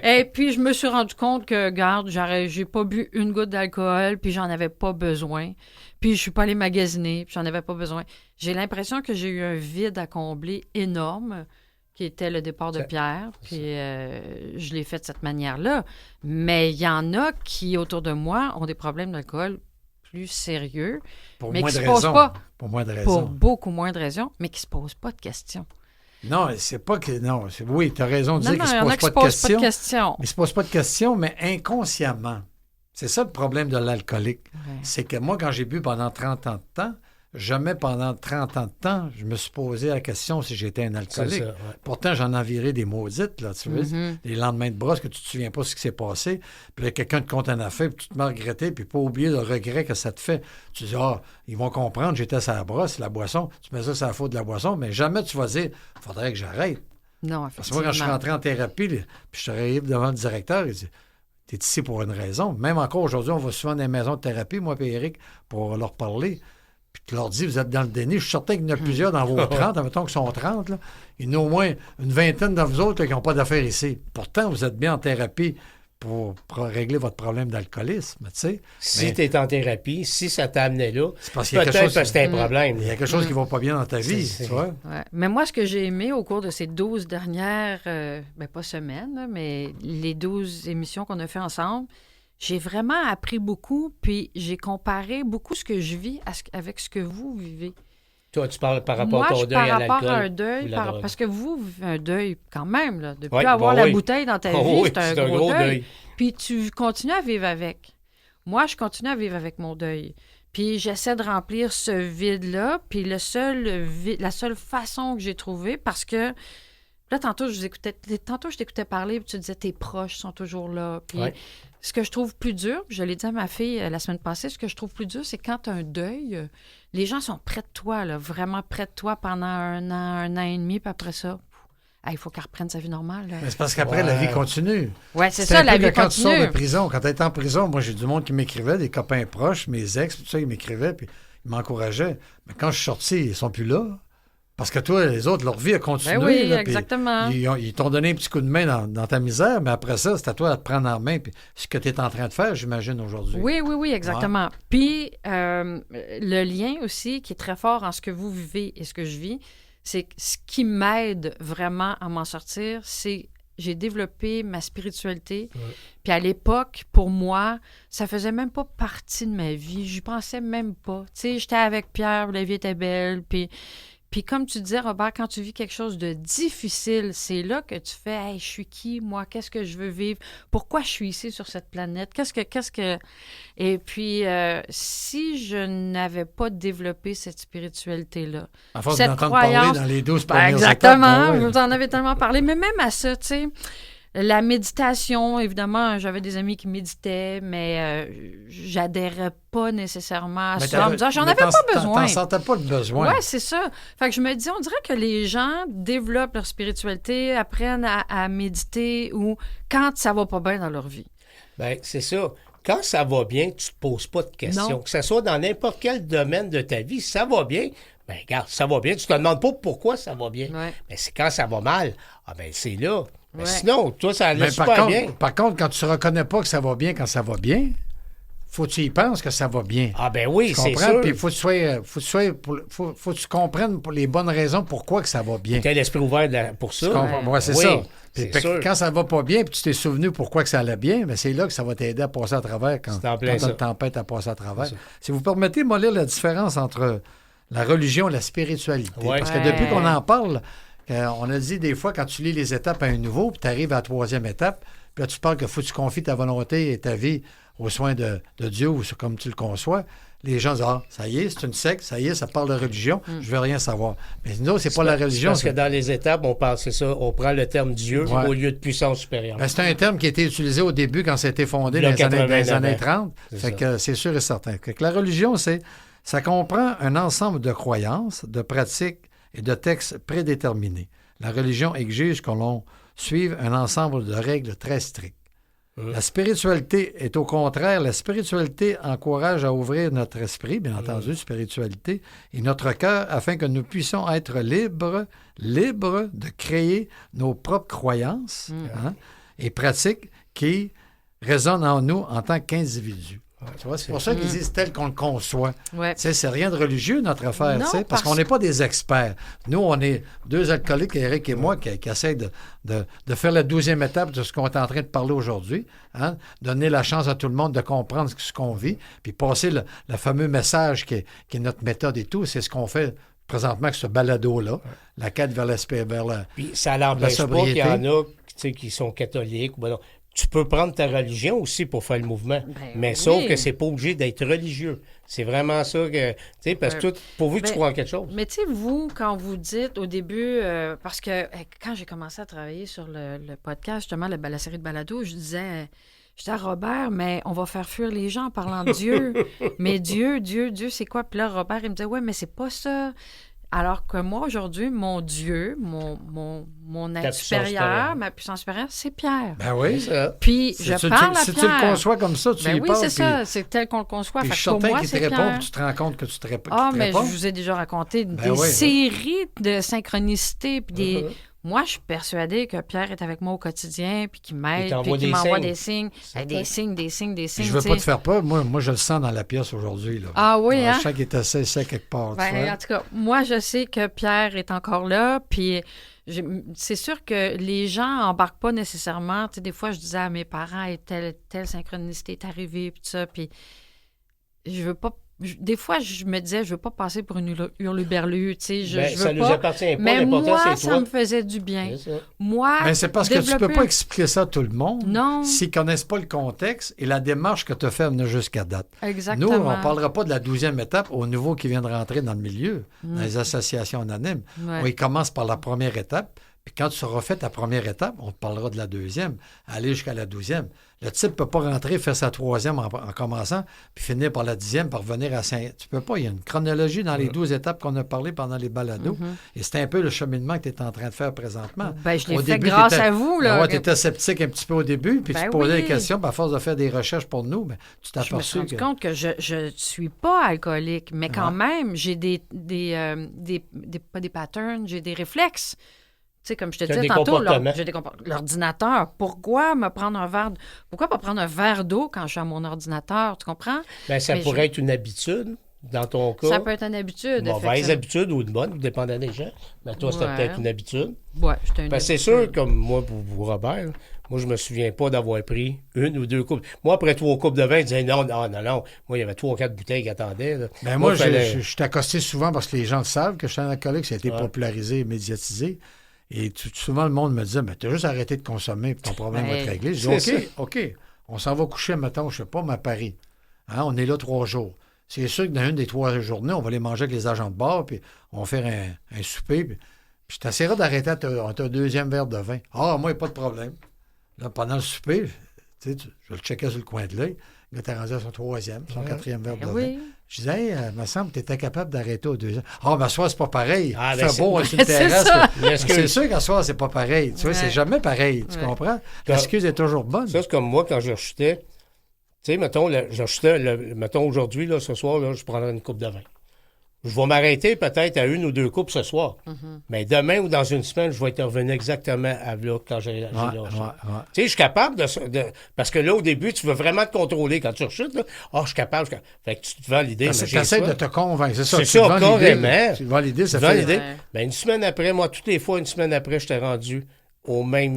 Et puis, je me suis rendu compte que, regarde, j'ai pas bu une goutte d'alcool, puis j'en avais pas besoin. Puis, je suis pas allée magasiner, puis j'en avais pas besoin. J'ai l'impression que j'ai eu un vide à combler énorme, qui était le départ de Ça- Pierre. Puis, je l'ai fait de cette manière-là. Mais il y en a qui, autour de moi, ont des problèmes d'alcool plus sérieux, Pour mais moins qui de se posent raisons. pas, Pour moins de pour raisons. beaucoup moins de raisons, mais qui se posent pas de questions. Non, c'est pas que. Non, oui, tu as raison de Non, dire non, qu'ils il ne y en se a qui posent se pas de posent pas de questions. questions. Mais ils ne se posent pas de questions, mais inconsciemment. C'est ça le problème de l'alcoolique. Ouais. C'est que moi, quand j'ai bu pendant 30 ans de temps, jamais pendant 30 ans de temps, je me suis posé la question si j'étais un alcoolique. C'est ça, ouais. Pourtant, j'en ai viré des maudites, là, tu vois. Les lendemains de brosse que tu te souviens pas ce qui s'est passé. Puis là, quelqu'un te compte une affaire, puis tu te mets à regretter, puis pas oublier le regret que ça te fait. Tu dis, ils vont comprendre, j'étais sur la brosse, la boisson. Tu mets ça, c'est la faute de la boisson, mais jamais tu vas dire, il faudrait que j'arrête. Non, Parce que moi, quand je suis rentré en thérapie, puis je suis arrivé devant le directeur, il dit, t'es ici pour une raison. Même encore aujourd'hui, on va souvent dans les maisons de thérapie, moi et Éric, pour leur parler. Puis tu leur dis, vous êtes dans le déni. Je suis certain qu'il y en a plusieurs dans vos 30, admettons qu'ils sont 30. Là. Il y en a au moins une vingtaine de vous autres là, qui n'ont pas d'affaires ici. Pourtant, vous êtes bien en thérapie pour régler votre problème d'alcoolisme, tu sais. Si tu es en thérapie, si ça t'a amené là, c'est parce qu'il y a quelque peut-être chose, parce que c'est un problème. il y a quelque chose qui ne va pas bien dans ta vie, C'est- tu vois. Ouais. Mais moi, ce que j'ai aimé au cours de ces 12 dernières, pas semaines, là, mais les 12 émissions qu'on a fait ensemble, j'ai vraiment appris beaucoup, puis j'ai comparé beaucoup ce que je vis avec ce que vous vivez. Toi, tu parles par rapport Moi, à ton je deuil à par rapport à un l'alcool. deuil, ou la drogue. parce que vous vivez un deuil quand même, là, de ne Ouais, plus avoir bon, la oui. bouteille dans ta vie, Oh, oui, c'est un gros, deuil. deuil. Puis tu continues à vivre avec. Moi, je continue à vivre avec mon deuil. Puis j'essaie de remplir ce vide-là. Puis la seule façon que j'ai trouvée, parce que là, tantôt, je t'écoutais parler, puis tu disais tes proches sont toujours là. Puis Ouais. ce que je trouve plus dur, je l'ai dit à ma fille la semaine passée, ce que je trouve plus dur, c'est quand tu as un deuil, les gens sont près de toi, là, vraiment près de toi pendant un an et demi, puis après ça, il faut qu'elle reprenne sa vie normale. Là. Mais c'est parce qu'après, la Ouais. vie continue. Ouais, c'est C'est ça, un la peu vie que quand tu sors continue. de prison. Quand tu étais en prison, moi, j'ai du monde qui m'écrivait, des copains proches, mes ex, tout ça, ils m'écrivaient, puis ils m'encourageaient. Mais quand je suis sorti, ils sont plus là. Parce que toi, les autres, leur vie a continué. Ben oui, là, puis exactement. Ils t'ont donné un petit coup de main dans ta misère, mais après ça, c'est à toi de te prendre en main. Puis ce que tu es en train de faire, j'imagine, aujourd'hui. Oui, exactement. Puis, le lien aussi qui est très fort en ce que vous vivez et ce que je vis, c'est que ce qui m'aide vraiment à m'en sortir, c'est j'ai développé ma spiritualité. Ouais. Puis à l'époque, pour moi, ça faisait même pas partie de ma vie. J'y pensais même pas. Tu sais, j'étais avec Pierre, la vie était belle, Puis comme tu disais, Robert, quand tu vis quelque chose de difficile, c'est là que tu fais « Hey, je suis qui, moi? Qu'est-ce que je veux vivre? Pourquoi je suis ici sur cette planète? Qu'est-ce que... » Et puis, si je n'avais pas développé cette spiritualité-là, À force cette d'entendre croyance... parler dans les 12 Ben, premières exactement, étapes. vous en avez tellement parlé. Mais même à ça, tu sais... La méditation, évidemment, j'avais des amis qui méditaient, mais j'adhérais pas nécessairement à ça. En me disant, j'en avais pas besoin. T'en sentais pas le besoin. Oui, c'est ça. Fait que je me dis, on dirait que les gens développent leur spiritualité, apprennent à méditer ou quand ça va pas bien dans leur vie. Ben, c'est ça. Quand ça va bien, tu te poses pas de questions. Non. Que ce soit dans n'importe quel domaine de ta vie, ça va bien. Ben, regarde, ça va bien. Tu te demandes pas pourquoi ça va bien. Ouais. Mais c'est quand ça va mal. Ah, ben, c'est là. Mais Ouais. sinon, toi, ça allait Mais super bien. par contre, quand tu reconnais pas que ça va bien quand ça va bien, faut que tu y penses que ça va bien. Ah, ben oui, Tu c'est comprends? sûr. Puis faut que tu comprennes pour les bonnes raisons pourquoi que ça va bien. Tu as l'esprit ouvert pour ça. Tu comprends? Ouais, c'est Oui, ça. c'est Puis, sûr. quand ça va pas bien, puis tu t'es souvenu pourquoi que ça allait bien, mais c'est là que ça va t'aider à passer à travers quand C'est en plein t'as une ça. tempête à passer à travers. C'est ça. Si vous permettez, moi, lire la différence entre la religion et la spiritualité. Ouais. Parce que Ouais. depuis qu'on en parle, on a dit des fois, quand tu lis les étapes à un nouveau, puis tu arrives à la troisième étape, puis là, tu parles qu'il faut que tu confies ta volonté et ta vie aux soins de Dieu ou comme tu le conçois. Les gens disent, ça y est, c'est une secte, ça y est, ça parle de religion, je veux rien savoir. Mais nous, c'est pas la religion. Parce que dans les étapes, on parle, c'est ça, on prend le terme Dieu Ouais. au lieu de puissance supérieure. Ben, c'est un terme qui a été utilisé au début quand ça a été fondé Il y a dans les 89 années ans. 30. C'est Fait ça. que c'est sûr et certain. Fait que la religion, ça comprend un ensemble de croyances, de pratiques et de textes prédéterminés. La religion exige que l'on suive un ensemble de règles très strictes. La spiritualité est au contraire, la spiritualité encourage à ouvrir notre esprit, bien entendu, spiritualité, et notre cœur afin que nous puissions être libres de créer nos propres croyances hein, et pratiques qui résonnent en nous en tant qu'individus. Tu vois, c'est pour ça qu'ils disent tel qu'on le conçoit. Ouais. Tu sais, c'est rien de religieux, notre affaire, Non, tu sais, parce parce qu'on n'est pas des experts. Nous, on est deux alcooliques, Éric et moi, qui essaient de faire la 12e étape de ce qu'on est en train de parler aujourd'hui. Hein? Donner la chance à tout le monde de comprendre ce qu'on vit, puis passer le fameux message qui est notre méthode et tout. C'est ce qu'on fait présentement avec ce balado-là, la quête vers la Puis ça n'empêche pas qu'il sobriété. y en a tu sais, qui sont catholiques. Ben non. tu peux prendre ta religion aussi pour faire le mouvement. Mais sauf que c'est pas obligé d'être religieux. C'est vraiment ça que... Tu sais, parce que pourvu que tu crois en quelque chose. Mais tu sais, vous, quand vous dites au début... parce que quand j'ai commencé à travailler sur le podcast, justement, la série de balado, je disais à Robert, mais on va faire fuir les gens en parlant de Dieu. Mais Dieu, c'est quoi? Puis là, Robert, il me disait, ouais, mais c'est pas ça. Alors que moi, aujourd'hui, mon Dieu, mon être supérieur, ma puissance supérieure, c'est Pierre. Ben oui. Puis je parle à Pierre. Si tu le conçois comme ça, tu y oui, parles. c'est ça. C'est tel qu'on le conçoit. Puis fait je suis pour certain moi, qu'il te c'est répond, Pierre. puis tu te rends compte que tu te réponds. Mais je vous ai déjà raconté des séries de synchronicités, puis des... Moi, je suis persuadée que Pierre est avec moi au quotidien, puis qu'il m'aide, puis qu'il m'envoie des signes. Des signes. Je veux pas te faire peur. Moi, je le sens dans la pièce aujourd'hui. Là. Ah oui, hein? Je sens qu'il est assez sec quelque part. En tout cas, moi, je sais que Pierre est encore là, puis c'est sûr que les gens embarquent pas nécessairement. Tu sais, des fois, je disais à mes parents, telle synchronicité est arrivée, puis tout ça, puis je veux pas... Des fois, je me disais, je veux pas passer pour une hurluberlue, tu sais, je veux ça pas. Nous appartient pas, mais l'important, moi, c'est toi. ça me faisait du bien. Moi, mais c'est parce que tu peux pas expliquer ça à tout le monde. Non. S'ils connaissent pas le contexte et la démarche que tu as faite jusqu'à date. Exactement. Nous, on parlera pas de la 12e étape au nouveau qui vient de rentrer dans le milieu, dans les associations anonymes. Ouais. On commence par la première étape. Puis quand tu auras fait ta première étape, on te parlera de la deuxième, aller jusqu'à la 12e. Le type ne peut pas rentrer, faire sa 3e en commençant, puis finir par la 10e, par revenir à 5. Tu peux pas. Il y a une chronologie dans les 12 étapes qu'on a parlé pendant les balados. Et c'est un peu le cheminement que tu es en train de faire présentement. Ben, je l'ai fait grâce à vous. Là. Tu étais sceptique un petit peu au début, puis tu posais des questions, puis à force de faire des recherches pour nous, ben, tu t'es aperçu que... Je me suis rendu compte que je ne suis pas alcoolique, mais quand même, j'ai pas des patterns, j'ai des réflexes. Tu sais, comme je te disais tantôt, l'ordinateur, pourquoi pas prendre un verre d'eau quand je suis à mon ordinateur, tu comprends? Bien, ça pourrait être une habitude, dans ton cas. Ça peut être une habitude, une mauvaise habitude ou une bonne, dépendant des gens. Mais toi, c'était peut-être une habitude. Oui, c'était une habitude. C'est sûr, comme moi, pour Robert, moi, je me souviens pas d'avoir pris une ou deux coupes. Moi, après 3 coupes de vin, je disais non. Moi, il y avait 3 ou 4 bouteilles qui attendaient. Là. Ben moi, je suis accosté souvent parce que les gens le savent que je suis un alcoolique, ça a été popularisé et médiatisé. Et souvent, le monde me disait, tu as juste arrêté de consommer et ton problème va être réglé. Je dis, OK, on s'en va coucher, mettons, je sais pas, à Paris. Hein, on est là 3 jours. C'est sûr que dans une des 3 journées, on va aller manger avec les agents de bar, puis on va faire un souper. Puis je t'essaierai d'arrêter à ton 2e verre de vin. Ah, moi, il n'y a pas de problème. Là, pendant le souper, je le checkais sur le coin de l'œil. Le gars était rendu à son 3e, son 4e verre de vin. Je disais, il me semble que tu étais capable d'arrêter au 2e. Ah, mais à soir, c'est pas pareil. Il fait beau sur une terrasse. C'est sûr qu'à soir, c'est pas pareil. Tu vois, c'est jamais pareil. Tu comprends? L'excuse est toujours bonne. Ça, c'est comme moi, quand je rechutais. Tu sais, mettons, mettons aujourd'hui, là, ce soir, là, je prendrai une coupe de vin. Je vais m'arrêter peut-être à 1 ou 2 coupes ce soir. Mais demain ou dans une semaine, je vais être revenu exactement à là quand j'ai lâché. Tu sais, je suis capable de... Parce que là, au début, tu veux vraiment te contrôler. Quand tu rechutes, là, je suis capable. Fait que tu te vends l'idée. Tu essaies de te convaincre. C'est ça, c'est ça, carrément. Tu te vends l'idée, ça fait... l'idée. Ben, une semaine après, moi, toutes les fois, une semaine après, je t'ai rendu au même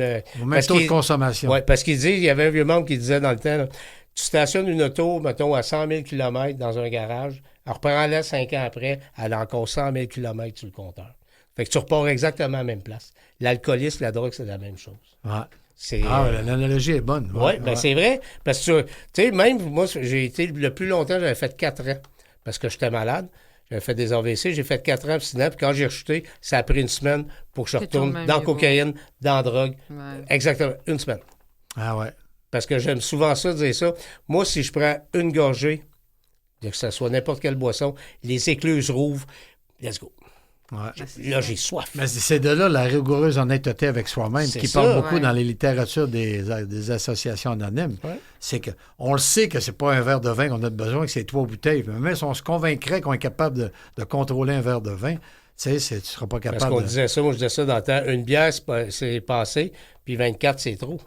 taux de consommation. Oui, parce qu'il y avait un vieux membre qui disait dans le temps, là, tu stationnes une auto, mettons, à 100 000 km dans un garage, alors reprends-la 5 ans après, elle a encore 100 000 km sur le compteur. Fait que tu repars exactement à la même place. L'alcoolisme, la drogue, c'est la même chose. Ouais. L'analogie est bonne. Oui, ben c'est vrai. Parce que, tu sais, même moi, j'ai été le plus longtemps, j'avais fait 4 ans, parce que j'étais malade. J'avais fait des AVC, j'ai fait 4 ans abstinent, puis quand j'ai rechuté, ça a pris 1 semaine pour que je retourne dans la cocaïne, dans la drogue. Ouais. Exactement, 1 semaine. Ah ouais. Parce que j'aime souvent ça, dire ça. Moi, si je prends une gorgée, que ce soit n'importe quelle boisson, les écluses rouvrent, let's go. Ouais. Là, j'ai soif. Mais c'est de là la rigoureuse honnêteté avec soi-même qui parle beaucoup dans les littératures des associations anonymes. Ouais. C'est qu'on le sait que c'est pas un verre de vin qu'on a besoin, que c'est 3 bouteilles. Mais même si on se convaincrait qu'on est capable de contrôler un verre de vin, tu sais, tu ne seras pas capable. Parce qu'on disait ça, moi je disais ça dans le temps, une bière, c'est passé, puis 24, c'est trop.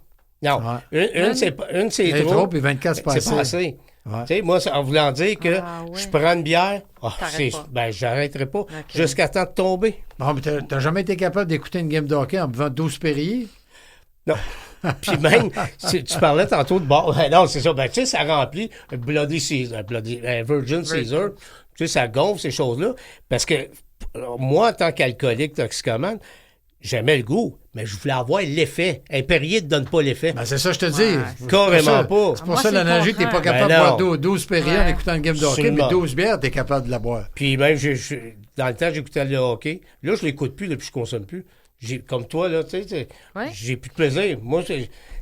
Non, une c'est trop, puis 24, c'est passé. Ouais. Tu sais, moi, en voulant dire que je prends une bière, j'arrêterai pas jusqu'à temps de tomber. Bon, mais t'as jamais été capable d'écouter une game de hockey en buvant 12 Perrier? Non. Puis même, tu parlais tantôt de bar. Non, c'est ça. Ben, tu sais, ça remplit Bloody Caesar, Virgin Caesar. Tu sais, ça gonfle ces choses-là. Parce que moi, en tant qu'alcoolique toxicomane, j'aimais le goût, mais je voulais avoir l'effet. Un Perrier ne donne pas l'effet. Ben, c'est ça, je te dis. Ouais. Carrément pas. C'est pour Moi, ça c'est l'analogie que tu n'es pas contraire. capable de Ben boire 12 Perrier en Ouais. écoutant une game de hockey, mais Absolument. 12 bières, tu es capable de la boire. Puis même, dans le temps, j'écoutais le hockey. Là, je l'écoute plus depuis que je consomme plus. Comme toi, là, tu sais, Ouais. j'ai plus de plaisir. Moi,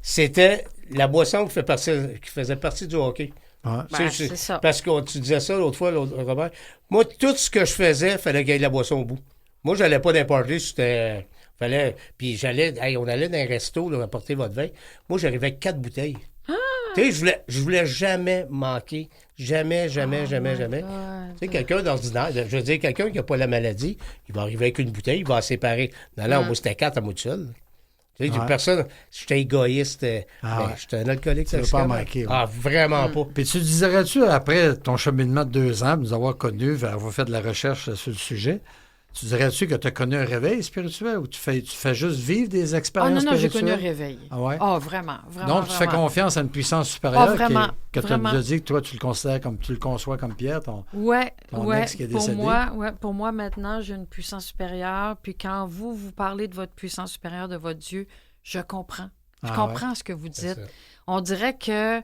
c'était la boisson qui faisait partie du hockey. Ouais. Ben, c'est ça. Parce que tu disais ça l'autre fois, Robert. Moi, tout ce que je faisais, il fallait qu'il y ait de la boisson au bout. Moi, j'allais pas n'importe où, c'était... Puis on allait dans un resto, là, apporter votre vin. Moi, j'arrivais avec 4 bouteilles. Tu sais, je voulais jamais manquer. Jamais. Tu sais, quelqu'un d'ordinaire, je veux dire, quelqu'un qui n'a pas la maladie, il va arriver avec une bouteille, il va en séparer. Non, moi, c'était 4 à moi tout seul. Tu sais, Ouais. personne... J'étais égoïste. Ouais. J'étais un alcoolique. Tu veux pas manquer. Ouais. Ah, vraiment pas. Puis tu dirais-tu, après ton cheminement de 2 ans, nous avoir connus, avoir fait de la recherche sur le sujet, tu dirais-tu que tu as connu un réveil spirituel ou tu fais juste vivre des Ah expériences non, j'ai spirituelles? connu un réveil. Ah ouais? Vraiment. Donc, tu fais vraiment. confiance à une puissance supérieure vraiment, que tu vraiment. nous as dit que toi, tu le considères comme tu le conçois comme Pierre, ton Ton ex qui est décédé. Pour moi, maintenant, j'ai une puissance supérieure. Puis quand vous parlez de votre puissance supérieure, de votre Dieu, je comprends. Je Ah comprends ce que vous C'est dites. ça. On dirait que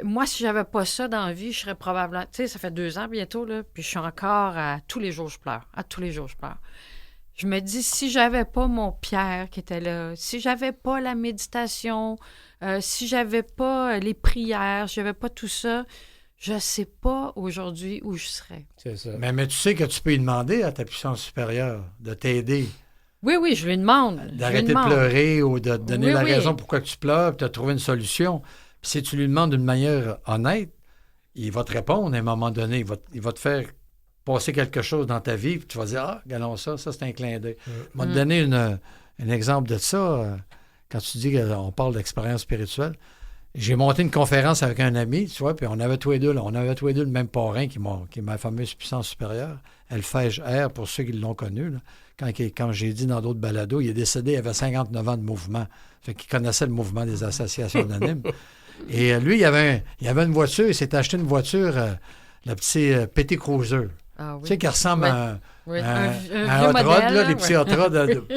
moi, si j'avais pas ça dans la vie, je serais probablement... Tu sais, ça fait 2 ans bientôt, là, puis je suis encore à tous les jours, je pleure. À tous les jours, je pleure. Je me dis, si j'avais pas mon Pierre qui était là, si j'avais pas la méditation, si j'avais pas les prières, si j'avais pas tout ça, je sais pas aujourd'hui où je serais. C'est ça. Mais tu sais que tu peux lui demander à ta puissance supérieure de t'aider, Oui, je lui demande. d'arrêter de pleurer ou de te donner Oui, la oui. raison pourquoi tu pleures, puis de trouver une solution. Puis si tu lui demandes d'une manière honnête, il va te répondre à un moment donné. Il va te faire passer quelque chose dans ta vie, puis tu vas dire, ah, regardons ça c'est un clin d'œil. Je vais te donner un exemple de ça. Quand tu dis qu'on parle d'expérience spirituelle, j'ai monté une conférence avec un ami, tu vois, puis on avait tous les deux le même parrain qui est ma fameuse puissance supérieure, Elfège R, pour ceux qui l'ont connu. Là. Quand j'ai dit dans d'autres balados, il est décédé, il avait 59 ans de mouvement. Fait qu'il connaissait le mouvement des associations anonymes. Et lui, il avait une voiture, il s'est acheté une voiture, le petit Petit Cruiser. Ah oui. Tu sais, qui ressemble Ouais. à Oui. un vieux hot rod, modèle, là, là, les petits hot rods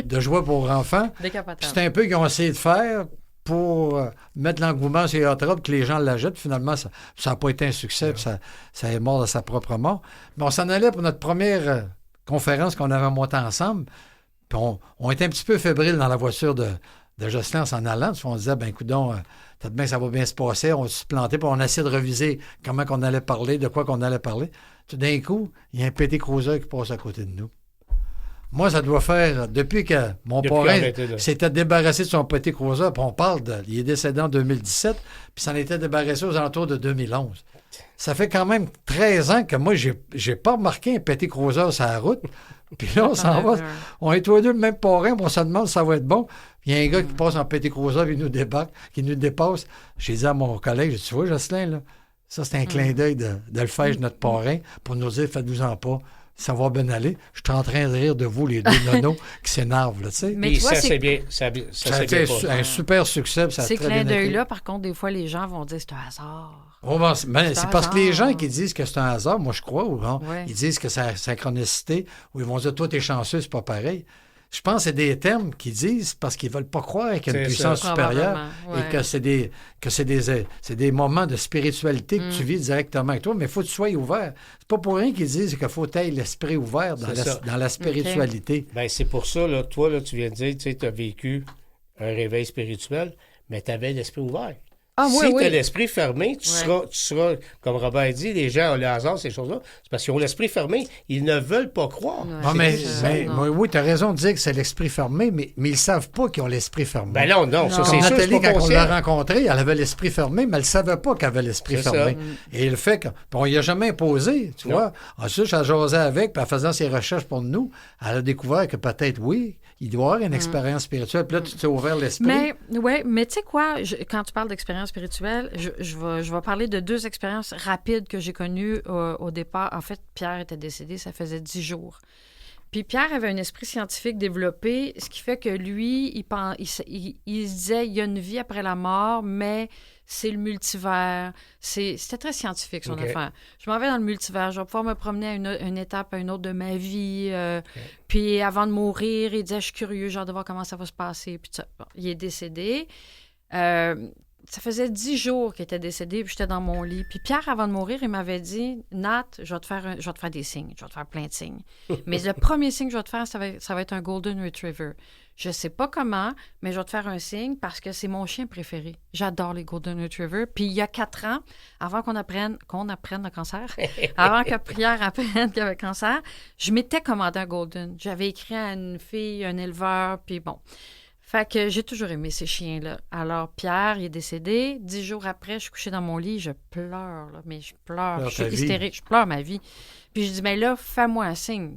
de jouets pour enfants. Puis Décapotable. c'est un peu qu'ils ont essayé de faire pour mettre l'engouement sur les hot rods, que les gens l'achètent. Finalement, ça n'a pas été un succès, puis ça est mort de sa propre mort. Mais on s'en allait pour notre première conférence qu'on avait montée ensemble. Puis on était un petit peu fébrile dans la voiture de Jocelyn en s'en allant. Parce qu'on se disait, ben coudonc, peut-être bien que ça va bien se passer. On se plantait, puis on essayait de reviser comment qu'on allait parler, de quoi qu'on allait parler. Tout d'un coup, il y a un Petit Cruiser qui passe à côté de nous. Moi, ça doit faire, depuis que mon parrain s'était débarrassé de son Petit Cruiser, puis on parle il est décédé en 2017, puis s'en était débarrassé aux alentours de 2011. Ça fait quand même 13 ans que moi, j'ai pas remarqué un Petit Cruiser sur la route. Puis là, on s'en va. On est tous les deux le même parrain, puis on se demande si ça va être bon. Il y a un gars qui passe en Petit Cruiser, puis qui nous dépasse. J'ai dit à mon collègue, tu vois, Jocelyn, là, ça, c'est un clin d'œil de le faire, notre parrain, pour nous dire, faites-vous-en pas. Ça va bien aller. Je suis en train de rire de vous, les deux nonos, qui s'énervent, là, tu sais. Mais tu vois, ça, c'est bien. Ça a été un super succès, puis ça a ces très bien clins été. d'œil-là, par contre, des fois, les gens vont dire c'est un hasard. Oh, ben, c'est parce que les hasard. gens qui disent que c'est un hasard, moi je crois, ou Ouais. ils disent que c'est synchronicité, ou ils vont dire toi t'es chanceux, c'est pas pareil. Je pense que c'est des termes qu'ils disent parce qu'ils veulent pas croire qu'il y a une C'est puissance ça. supérieure Probablement, et que c'est des moments de spiritualité que tu vis directement avec toi, mais il faut que tu sois ouvert. C'est pas pour rien qu'ils disent qu'il faut être l'esprit ouvert dans la spiritualité. Ben, c'est pour ça, là, toi, là, tu viens de dire, tu sais, tu as vécu un réveil spirituel, mais tu avais l'esprit ouvert. Ah, si oui, tu as oui. l'esprit fermé, tu seras, comme Robert dit, les gens ont le hasard, ces choses-là, c'est parce qu'ils ont l'esprit fermé, ils ne veulent pas croire. Ouais. Ah, mais, c'est ça, oui, tu as raison de dire que c'est l'esprit fermé, mais ils ne savent pas qu'ils ont l'esprit fermé. Ben non, ça Comme c'est sûr, c'est Nathalie, pas quand on conscient. l'a rencontrée, elle avait l'esprit fermé, mais elle ne savait pas qu'elle avait l'esprit C'est fermé. ça. Et le fait qu'on lui a jamais imposé, tu Non. vois. Ensuite, elle jasait avec, puis en faisant ses recherches pour nous, elle a découvert que peut-être, oui, il doit y avoir une expérience spirituelle. Puis là, tu t'es ouvert l'esprit. Mais tu sais quoi, quand tu parles d'expérience spirituelle, je vais parler de 2 expériences rapides que j'ai connues au départ. En fait, Pierre était décédé, ça faisait 10 jours. Puis Pierre avait un esprit scientifique développé, ce qui fait que lui, il se disait, il y a une vie après la mort, mais c'est le multivers. C'était très scientifique, son OK. affaire. Je m'en vais dans le multivers. Je vais pouvoir me promener à une étape à une autre de ma vie. Puis avant de mourir, il disait, je suis curieux, j'ai hâte de voir comment ça va se passer. Puis ça. Bon, il est décédé. Ça faisait 10 jours qu'il était décédé, puis j'étais dans mon lit. Puis Pierre, avant de mourir, il m'avait dit, Nat, je vais te faire des signes, je vais te faire plein de signes. Mais le premier signe que je vais te faire, ça va être un Golden Retriever. Je ne sais pas comment, mais je vais te faire un signe parce que c'est mon chien préféré. J'adore les Golden Retrievers. Puis il y a 4 ans, avant qu'on apprenne le cancer, avant que Pierre apprenne qu'il avait cancer, je m'étais commandé un Golden. J'avais écrit à une fille, un éleveur, puis bon. Fait que j'ai toujours aimé ces chiens-là. Alors, Pierre, il est décédé. 10 jours après, je suis couchée dans mon lit, je pleure, là, mais je pleure. Je suis hystérique, je pleure ma vie. Puis je dis, mais là, fais-moi un signe.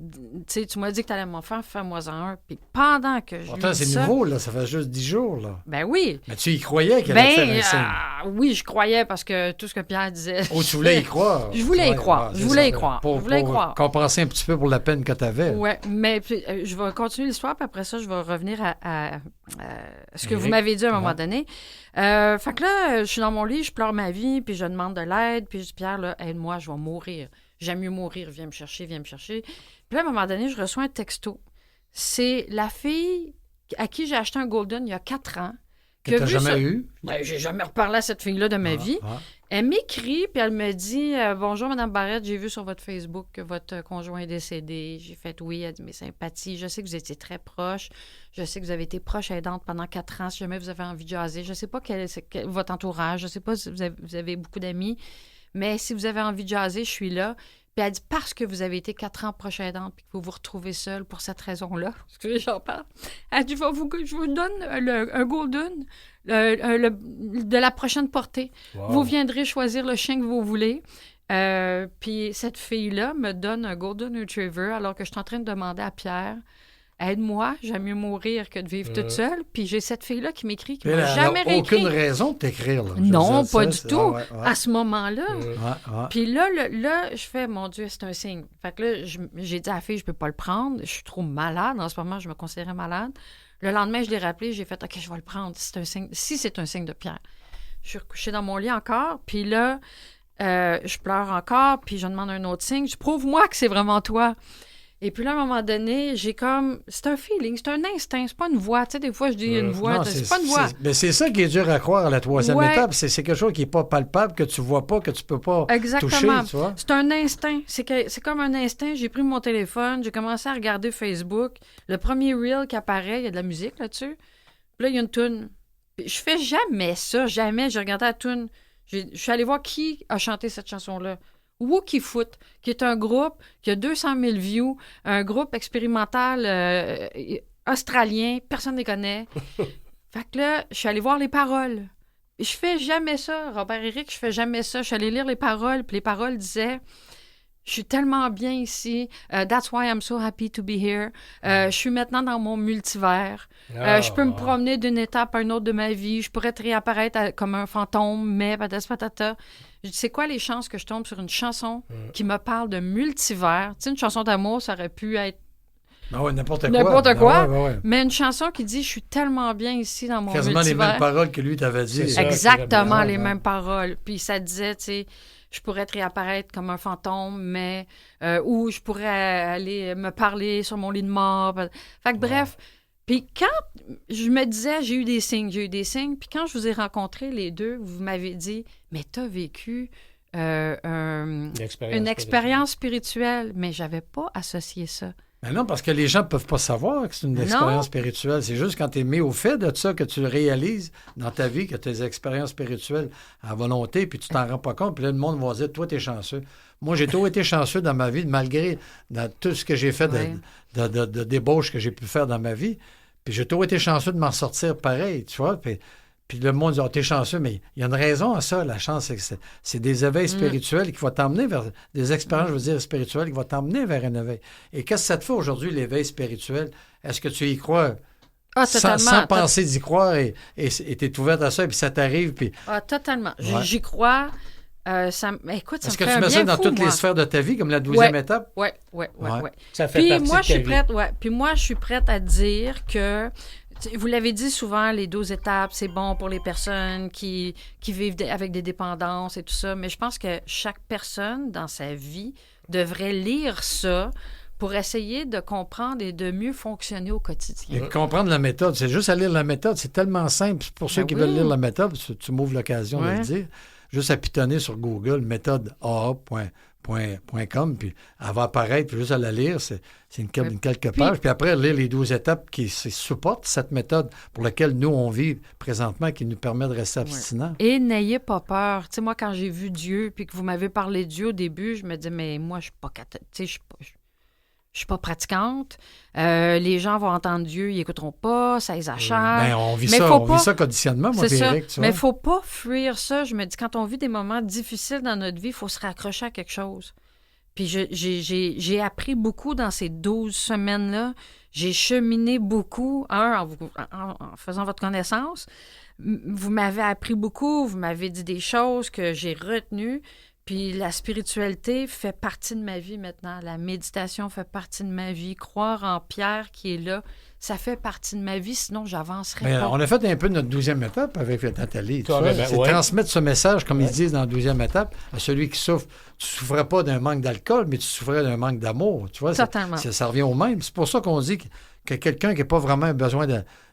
Tu m'as dit que tu allais m'en faire, fais-moi-en un. Puis pendant que je Pourtant, lui dis c'est ça, nouveau, là. Ça fait juste 10 jours, là. ben oui. Mais tu y croyais qu'elle allait faire un signe. Oui, je croyais parce que tout ce que Pierre disait. Oh, tu voulais y croire. Je voulais y Ouais, croire. ouais, Je c'est voulais ça. y croire. Pour Je voulais y croire. compenser un petit peu pour la peine que tu avais. Oui, mais puis, je vais continuer l'histoire, puis après ça, je vais revenir à ce que vous Eric. m'avez dit à un moment Ouais. donné. Fait que là, je suis dans mon lit, je pleure ma vie, puis je demande de l'aide, puis je dis, Pierre, là, aide-moi, je vais mourir. J'aime mieux mourir, viens me chercher, viens me chercher. Puis là, à un moment donné, je reçois un texto. C'est la fille à qui j'ai acheté un Golden il y a 4 ans. Que qui a tu n'as vu jamais ça. eu. Ben, j'ai jamais reparlé à cette fille-là de ma vie. Ah. Elle m'écrit, puis elle me dit Bonjour, Mme Barrette, j'ai vu sur votre Facebook que votre conjoint est décédé. J'ai fait oui, elle dit mes sympathies. Je sais que vous étiez très proche. Je sais que vous avez été proche aidante pendant 4 ans. Si jamais vous avez envie de jaser, je ne sais pas quel est votre entourage, je ne sais pas si vous avez beaucoup d'amis, mais si vous avez envie de jaser, je suis là. Puis elle dit parce que vous avez été 4 ans proche aidante puis que vous vous retrouvez seule pour cette raison-là. Excusez, j'en parle. Elle dit je vous donne un Golden de la prochaine portée. Wow. Vous viendrez choisir le chien que vous voulez. Puis cette fille-là me donne un Golden Retriever alors que je suis en train de demander à Pierre aide-moi, j'aime mieux mourir que de vivre toute seule. Puis j'ai cette fille-là qui m'écrit, qui Mais m'a elle jamais n'a réécrit. aucune raison de t'écrire. Là. Je veux Non, dire, pas ça, du c'est- tout. Ah, ouais, À ce moment-là. ouais. Puis là, je fais, mon Dieu, c'est un signe. Fait que là, j'ai dit à la fille, je peux pas le prendre. Je suis trop malade. En ce moment, je me considérais malade. Le lendemain, je l'ai rappelé. J'ai fait, OK, je vais le prendre si c'est un signe de Pierre. Je suis recouchée dans mon lit encore. Puis là, je pleure encore. Puis je demande un autre signe. Je prouve-moi que c'est vraiment toi. Et puis là, à un moment donné, j'ai comme... C'est un feeling, c'est un instinct, c'est pas une voix. Tu sais, des fois, je dis une voix, Non, c'est pas une voix. Mais c'est ça qui est dur à croire à la troisième Ouais. étape. C'est quelque chose qui n'est pas palpable, que tu vois pas, que tu peux pas Exactement. toucher, tu vois. C'est un instinct. C'est comme un instinct. J'ai pris mon téléphone, j'ai commencé à regarder Facebook. Le premier reel qui apparaît, il y a de la musique là-dessus. Puis là, il y a une toune. Puis je fais jamais ça, jamais. J'ai regardé la toune. Je suis allée voir qui a chanté cette chanson-là. Wookie Foot, qui est un groupe qui a 200 000 views, un groupe expérimental australien, personne ne les connaît. Fait que là, je suis allée voir les paroles. Et je fais jamais ça, Robert-Éric, je fais jamais ça. Je suis allée lire les paroles, puis les paroles disaient « Je suis tellement bien ici. That's why I'm so happy to be here. Je suis maintenant dans mon multivers. Je peux me promener d'une étape à une autre de ma vie. Je pourrais te réapparaître comme un fantôme, mais patata patata. » Je dis, c'est quoi les chances que je tombe sur une chanson qui me parle de multivers? Tu sais, une chanson d'amour, ça aurait pu être Ah ouais, n'importe quoi. n'importe quoi, Ah ouais. mais une chanson qui dit « Je suis tellement bien ici dans mon Quasiment multivers. » les mêmes paroles que lui t'avait dit. C'est ça. Exactement Ouais, les ouais. mêmes paroles. Puis ça disait, tu sais, je pourrais te réapparaître comme un fantôme, mais... ou je pourrais aller me parler sur mon lit de mort. Fait que bref... Puis quand je me disais, j'ai eu des signes, puis quand je vous ai rencontrés les deux, vous m'avez dit, mais t'as vécu une expérience spirituelle, mais j'avais pas associé ça. Mais non, parce que les gens ne peuvent pas savoir que c'est une Non. expérience spirituelle. C'est juste quand tu es mis au fait de ça que tu le réalises dans ta vie, que tes expériences spirituelles à volonté, puis tu t'en rends pas compte. Puis là, le monde va dire, toi, tu es chanceux. Moi, j'ai toujours été chanceux dans ma vie, malgré dans tout ce que j'ai fait Ouais. de débauche que j'ai pu faire dans ma vie. Puis j'ai toujours été chanceux de m'en sortir pareil, tu vois. Puis le monde dit, t'es chanceux, mais il y a une raison à ça. La chance, c'est que c'est des éveils spirituels qui vont t'emmener vers des expériences, je veux dire, spirituelles, qui vont t'emmener vers un éveil. Et qu'est-ce que ça te fait aujourd'hui, l'éveil spirituel? Est-ce que tu y crois Ah, sans totalement. penser d'y croire et t'es ouverte à ça, et puis ça t'arrive, puis Ah, totalement. Ouais. J'y crois. Écoute, ça est-ce me que fait tu un mets bien ça dans fou, toutes moi. les sphères de ta vie, comme la 12e Ouais. étape? Ouais. Ouais. Ça fait Puis partie moi, de je suis ta vie. prête, Puis moi, je suis prête à dire que Vous l'avez dit souvent, les 12 étapes, c'est bon pour les personnes qui vivent avec des dépendances et tout ça, mais je pense que chaque personne dans sa vie devrait lire ça pour essayer de comprendre et de mieux fonctionner au quotidien. Et de comprendre la méthode. C'est juste à lire la méthode. C'est tellement simple. Pour ceux qui veulent lire la méthode, tu m'ouvres l'occasion de le dire, juste à pitonner sur Google, méthode AA.com, puis elle va apparaître, puis juste à la lire, c'est quelques pages. Puis après, lire les 12 étapes qui supportent cette méthode pour laquelle nous, on vit présentement, qui nous permet de rester abstinent. Et n'ayez pas peur. Tu sais, moi, quand j'ai vu Dieu, puis que vous m'avez parlé de Dieu au début, je me disais, mais moi, je suis pas catholique. Tu sais, je suis pas pratiquante. Les gens vont entendre Dieu, ils écouteront pas, ça les achète. Ben, on vit ça conditionnement, moi, puis Éric, tu vois. Mais il faut pas fuir ça. Je me dis, quand on vit des moments difficiles dans notre vie, il faut se raccrocher à quelque chose. Puis j'ai appris beaucoup dans ces 12 semaines-là. J'ai cheminé beaucoup, en faisant votre connaissance. Vous m'avez appris beaucoup, vous m'avez dit des choses que j'ai retenues. Puis la spiritualité fait partie de ma vie maintenant. La méditation fait partie de ma vie. Croire en Pierre qui est là, ça fait partie de ma vie, sinon j'avancerais pas. On a fait un peu notre 12e étape avec Nathalie. C'est ouais. Transmettre ce message, comme ils disent dans la 12e étape, à celui qui souffre. Tu ne souffrais pas d'un manque d'alcool, mais tu souffrais d'un manque d'amour. Tu vois, totalement. Ça revient au même. C'est pour ça qu'on dit que quelqu'un qui n'a pas vraiment besoin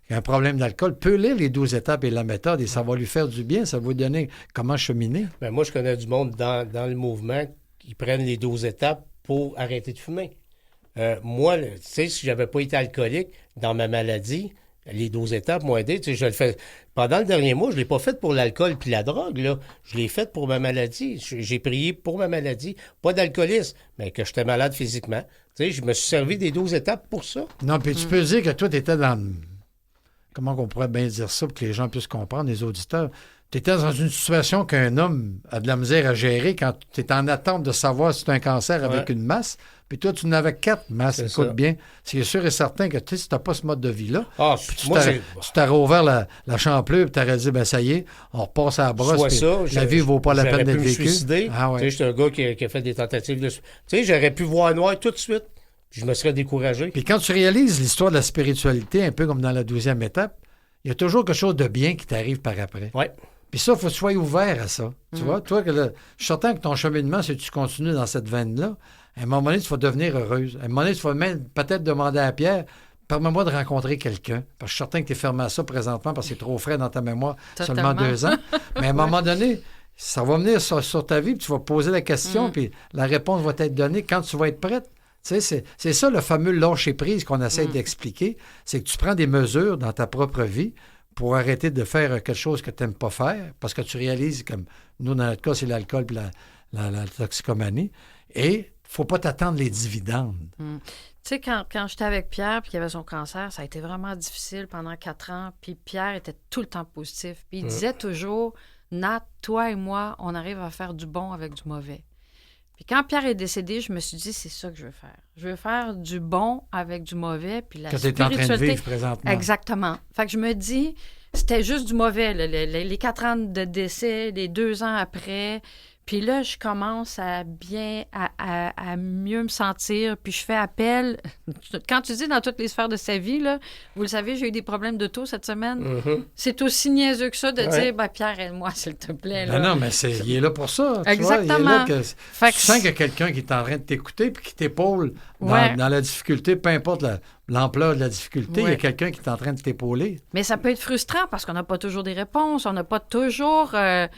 un problème d'alcool peut lire les 12 étapes et la méthode et ça va lui faire du bien, ça va lui donner comment cheminer. Ben moi, je connais du monde dans le mouvement qui prennent les 12 étapes pour arrêter de fumer. Moi, tu sais, si j'avais pas été alcoolique dans ma maladie, les 12 étapes m'ont aidé. Tu sais, je le fais. Pendant le dernier mois, je l'ai pas fait pour l'alcool puis la drogue, là. Je l'ai fait pour ma maladie. J'ai prié pour ma maladie. Pas d'alcoolisme, mais que j'étais malade physiquement. Tu sais, je me suis servi des 12 étapes pour ça. Non, puis tu peux dire que toi, tu étais dans... Comment on pourrait bien dire ça pour que les gens puissent comprendre, les auditeurs? Tu étais dans une situation qu'un homme a de la misère à gérer quand tu es en attente de savoir si tu as un cancer avec une masse, puis toi, tu n'avais 4 masses. Écoute bien, c'est sûr et certain que si tu n'as pas ce mode de vie-là, tu t'aurais ouvert la champlure et tu aurais dit, ben ça y est, on repasse à la brosse, la vie ne vaut pas la peine d'être vécue. Ah, ouais. Tu sais, j'étais un gars qui a fait des tentatives de... Tu sais, j'aurais pu voir noir tout de suite. Je me serais découragé. Puis quand tu réalises l'histoire de la spiritualité, un peu comme dans la 12e étape, il y a toujours quelque chose de bien qui t'arrive par après. Oui. Puis ça, il faut que tu sois ouvert à ça. Tu vois, toi, je suis certain que ton cheminement, si tu continues dans cette veine-là, à un moment donné, tu vas devenir heureuse. À un moment donné, tu vas même peut-être demander à Pierre, permets-moi de rencontrer quelqu'un. Parce que je suis certain que tu es fermé à ça présentement parce que c'est trop frais dans ta mémoire, seulement 2 ans. Mais à un moment donné, ça va venir sur ta vie, puis tu vas poser la question, puis la réponse va t'être donnée quand tu vas être prête. Tu sais, c'est ça le fameux lâcher-prise qu'on essaie d'expliquer. C'est que tu prends des mesures dans ta propre vie pour arrêter de faire quelque chose que tu n'aimes pas faire, parce que tu réalises, comme nous, dans notre cas, c'est l'alcool et la toxicomanie, et il ne faut pas t'attendre les dividendes. Tu sais, quand j'étais avec Pierre puis qu'il avait son cancer, ça a été vraiment difficile pendant 4 ans, puis Pierre était tout le temps positif. Puis il disait toujours, Nat, toi et moi, on arrive à faire du bon avec du mauvais. Puis quand Pierre est décédé, je me suis dit, c'est ça que je veux faire. Je veux faire du bon avec du mauvais. Puis la spiritualité... Que tu es en train de vivre présentement. Exactement. Fait que je me dis, c'était juste du mauvais. Là, les 4 ans de décès, les 2 ans après. Puis là, je commence à mieux me sentir. Puis je fais appel. Quand tu dis dans toutes les sphères de sa vie, là, vous le savez, j'ai eu des problèmes d'auto cette semaine. C'est aussi niaiseux que ça de dire, ben, Pierre, aide-moi, s'il te plaît. Là. Non, mais il est là pour ça. Exactement. Tu vois, il est là tu sens qu'il y a quelqu'un qui est en train de t'écouter puis qui t'épaule dans la difficulté, peu importe l'ampleur de la difficulté, il y a quelqu'un qui est en train de t'épauler. Mais ça peut être frustrant parce qu'on n'a pas toujours des réponses, on n'a pas toujours... ça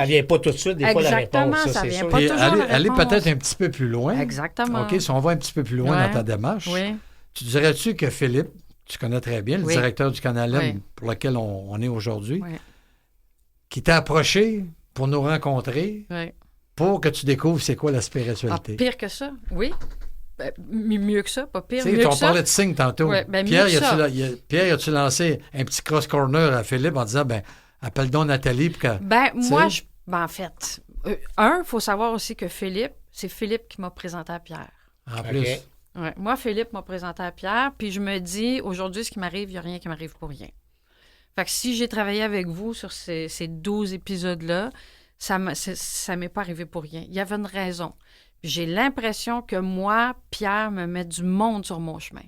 vient pas tout de suite, des fois, la réponse. Ça vient sûr. pas toujours la réponse. Aller peut-être un petit peu plus loin. Exactement. OK, si on va un petit peu plus loin dans ta démarche, tu dirais-tu que Philippe, tu connais très bien, le directeur du Canal M pour lequel on est aujourd'hui, qui t'a approché pour nous rencontrer, pour que tu découvres c'est quoi la spiritualité? Ah, pire que ça, oui. Ben, mieux que ça, pas pire. Mieux que on parlait de signe tantôt. Ouais, ben, Pierre, as-tu lancé un petit cross-corner à Philippe en disant, appelle donc Nathalie pour que... moi, en fait, il faut savoir aussi que c'est Philippe qui m'a présenté à Pierre. En plus. Ouais, moi, Philippe m'a présenté à Pierre, puis je me dis, aujourd'hui, ce qui m'arrive, il n'y a rien qui m'arrive pour rien. Fait que si j'ai travaillé avec vous sur ces 12 épisodes-là, ça m'est pas arrivé pour rien. Il y avait une raison. J'ai l'impression que moi, Pierre, me met du monde sur mon chemin.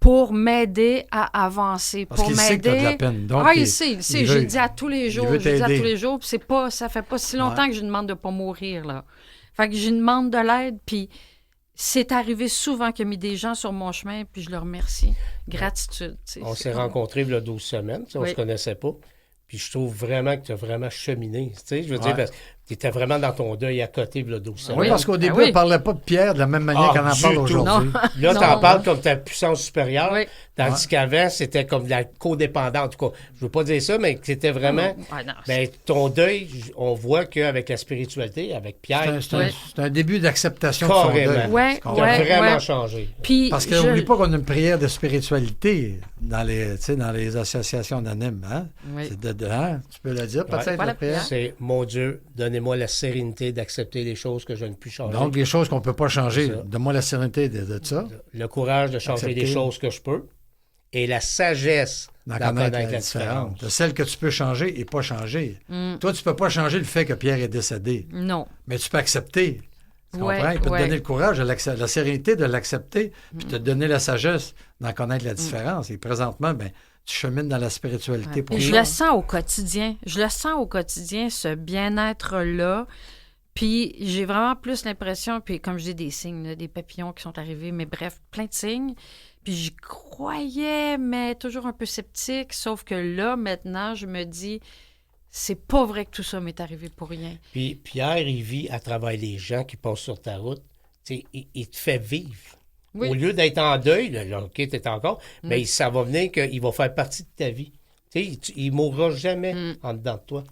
pour m'aider à avancer, Parce pour qu'il sait que m'aider. t'as de la peine. Donc, Il sait. Je le dis à tous les jours. veut Je le dis à t'aider. tous les jours. Puis ça fait pas si longtemps que je lui demande de pas mourir, là. Fait que je lui demande de l'aide, puis c'est arrivé souvent qu'il y a mis des gens sur mon chemin, puis je le remercie. Gratitude. On s'est rencontrés il y a 12 semaines, on ne se connaissait pas. Puis je trouve vraiment que tu as vraiment cheminé. Je veux dire, parce que tu étais vraiment dans ton deuil à côté il y a 12 semaines. Oui, parce qu'au début, on ne parlait pas de Pierre de la même manière qu'on en parle aujourd'hui. Là, tu en parles comme ta puissance supérieure. Oui. Tandis qu'avant, c'était comme de la codépendance. En tout cas, je ne veux pas dire ça, mais c'était vraiment. Ton deuil, on voit qu'avec la spiritualité, avec Pierre. C'est un début d'acceptation de son deuil. Tu as vraiment changé. Puis, parce que n'oublie pas qu'on a une prière de spiritualité dans les associations anonymes. Hein? Oui. Tu peux le dire, peut-être, la prière? C'est mon Dieu, donnez-moi la sérénité d'accepter les choses que je ne puis changer. Donc, les choses qu'on ne peut pas changer, donne-moi la sérénité de ça. Le courage de changer les choses que je peux et la sagesse d'en connaître la différence. De celle que tu peux changer et pas changer. Toi, tu ne peux pas changer le fait que Pierre est décédé. Non. Mais tu peux accepter. Tu comprends? Il peut te donner le courage, la sérénité de l'accepter, puis te donner la sagesse d'en connaître la différence. Et présentement, tu chemines dans la spiritualité pour Je le sens au quotidien. Je le sens au quotidien, ce bien-être-là. Puis j'ai vraiment plus l'impression, puis comme je dis, des signes, là, des papillons qui sont arrivés, mais bref, plein de signes. Puis j'y croyais, mais toujours un peu sceptique. Sauf que là, maintenant, je me dis, c'est pas vrai que tout ça m'est arrivé pour rien. Puis Pierre, il vit à travers les gens qui passent sur ta route. Il te fait vivre. Oui. Au lieu d'être en deuil, là, OK, t'es encore, mais ça va venir qu'il va faire partie de ta vie. Il ne mourra jamais en dedans de toi.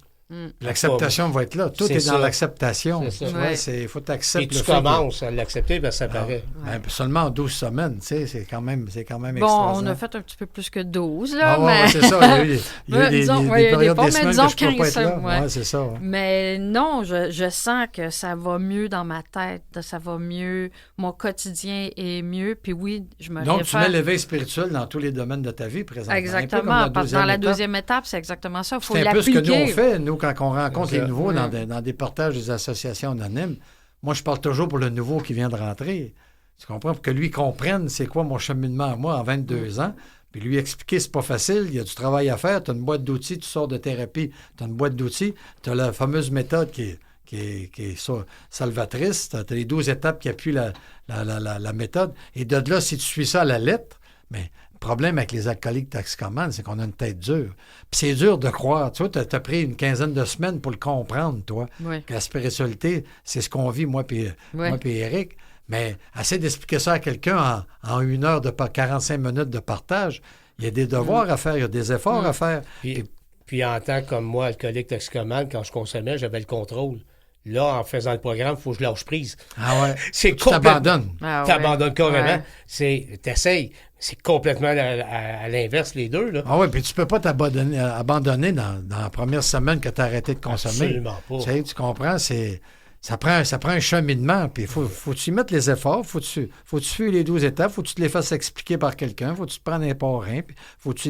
L'acceptation va être là. Tout est dans l'acceptation. Il faut t'accepter. Et tu commences à l'accepter, parce que ça paraît. Seulement en 12 semaines, c'est quand même bon, on a fait un petit peu plus que 12, là. C'est ça. Il y a eu des périodes des semaines que je ne peux pas être là. C'est ça. Mais non, je sens que ça va mieux dans ma tête. Ça va mieux. Mon quotidien est mieux. Puis oui, je me Donc, tu mets l'éveil spirituel dans tous les domaines de ta vie présentement. Exactement. Parce que dans la deuxième étape, c'est exactement ça. Il faut l'appliquer. C'est un peu ce que nous, on fait. Nous, quand on rencontre les nouveaux dans des partages des associations anonymes, moi, je parle toujours pour le nouveau qui vient de rentrer. Tu comprends? Pour que lui comprenne c'est quoi mon cheminement à moi en 22 ans, puis lui expliquer c'est pas facile, il y a du travail à faire, tu as une boîte d'outils, tu sors de thérapie, tu as une boîte d'outils, tu as la fameuse méthode qui est salvatrice, tu as les 12 étapes qui appuient la méthode, et de là, si tu suis ça à la lettre, mais le problème avec les alcooliques toxicomanes, c'est qu'on a une tête dure. Puis c'est dur de croire. Tu vois, tu as pris une quinzaine de semaines pour le comprendre, toi. Oui. Que la spiritualité, c'est ce qu'on vit, moi puis Éric. Mais essaie d'expliquer ça à quelqu'un en 1 heure 45 minutes de partage. Il y a des devoirs à faire, il y a des efforts à faire. Puis en tant que moi, alcoolique toxicomane, quand je consommais, j'avais le contrôle. Là, en faisant le programme, il faut que je lâche prise. Ah ouais. Tu t'abandonnes. Tu t'abandonnes carrément. T'essayes. C'est complètement à l'inverse, les deux. Là. Ah oui, puis tu peux pas abandonner dans la première semaine que tu as arrêté de consommer. Absolument pas. Tu comprends? Ça prend un cheminement, puis il faut que tu y mettes les efforts, faut que tu suives les 12 étapes, faut que tu te les fasses expliquer par quelqu'un, faut que tu te prennes un parrain, puis faut que tu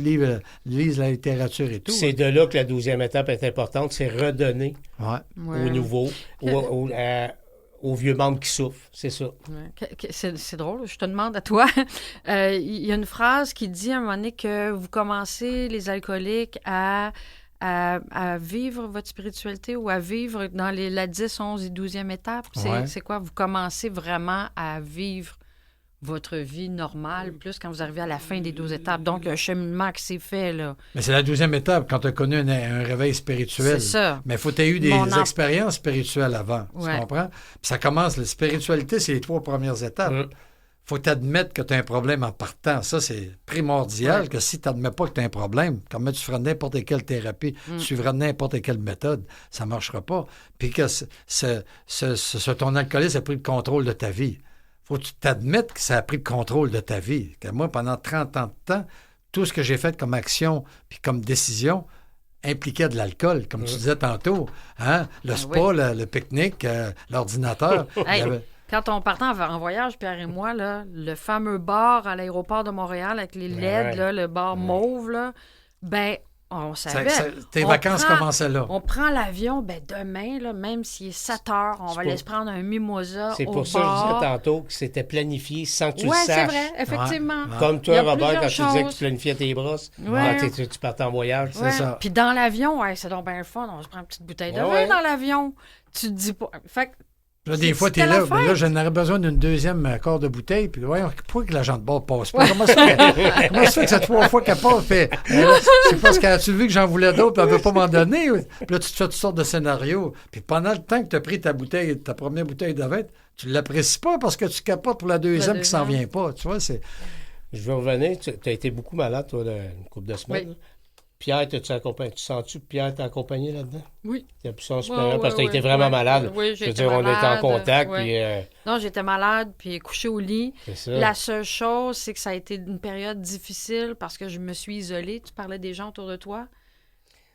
lises la littérature et tout. C'est de là que la 12e étape est importante, c'est redonner aux nouveaux, aux vieux membres qui souffrent, c'est ça. C'est drôle, je te demande à toi. Il y a une phrase qui dit à un moment donné que vous commencez, les alcooliques, à vivre votre spiritualité ou à vivre dans la 10, 11 et 12e étape. C'est quoi? Vous commencez vraiment à vivre votre vie normale, plus quand vous arrivez à la fin des 12 étapes. Donc, un cheminement qui s'est fait, là. Mais c'est la 12e étape, quand tu as connu un réveil spirituel. C'est ça. Mais il faut que tu aies eu des expériences spirituelles avant. Tu comprends? Puis ça commence, la spiritualité, c'est les 3 premières étapes. Faut que tu admettes que tu as un problème en partant. Ça, c'est primordial, que si tu n'admets pas que tu as un problème, comme tu feras n'importe quelle thérapie, tu suivras n'importe quelle méthode, ça ne marchera pas. Puis que ton alcoolisme a pris le contrôle de ta vie. Faut que tu t'admettes que ça a pris le contrôle de ta vie. Que moi, pendant 30 ans de temps, tout ce que j'ai fait comme action puis comme décision impliquait de l'alcool, comme tu disais tantôt. Hein? Le spa, le pique-nique, l'ordinateur. Quand on partait en voyage, Pierre et moi, là, le fameux bar à l'aéroport de Montréal avec les LED, là, le bar mauve, là, on savait. Tes vacances commençaient là. On prend l'avion, demain, là, même s'il est 7 heures, on va aller se prendre un mimosa C'est au pour ça que je bar. disais tantôt que c'était planifié sans que tu le Oui, saches. c'est vrai, effectivement. Ouais. Comme Il y toi, a Robert, quand plusieurs tu disais que choses. tu planifiais tes brosses, Ouais. quand tu partais en voyage. C'est ça. Puis dans l'avion, c'est donc bien le fun. On se prend une petite bouteille de vin Ouais. dans l'avion. Tu te dis pas. Fait que Là, des fois, tu es c'était là, la mais là, fête. j'en aurais besoin d'une deuxième quart de bouteille. Puis, voyons, pourquoi que l'agent de bord passe pas? Comment ça se fait que c'est 3 fois qu'elle passe? Fait, c'est parce qu'as-tu vu que j'en voulais d'autres, puis elle veut pas m'en donner? Puis là, tu te fais toutes sortes de scénarios. Puis pendant le temps que tu as pris ta première bouteille de vin, tu l'apprécies pas parce que tu capotes pour la deuxième qui s'en vient pas. Tu vois, c'est... Je veux revenir. Tu as été beaucoup malade, toi, une couple de semaines. Oui. Là. Pierre, t'as-tu accompagné? Tu sens-tu que Pierre t'a accompagné là-dedans? Oui. T'as pu son supérieur parce que t'as Ouais, été vraiment ouais. malade. Oui, Je veux j'étais dire, on était en malade, contact, ouais. puis Non, j'étais malade, puis couchée au lit. c'est ça. La seule chose, c'est que ça a été une période difficile parce que je me suis isolée. Tu parlais des gens autour de toi.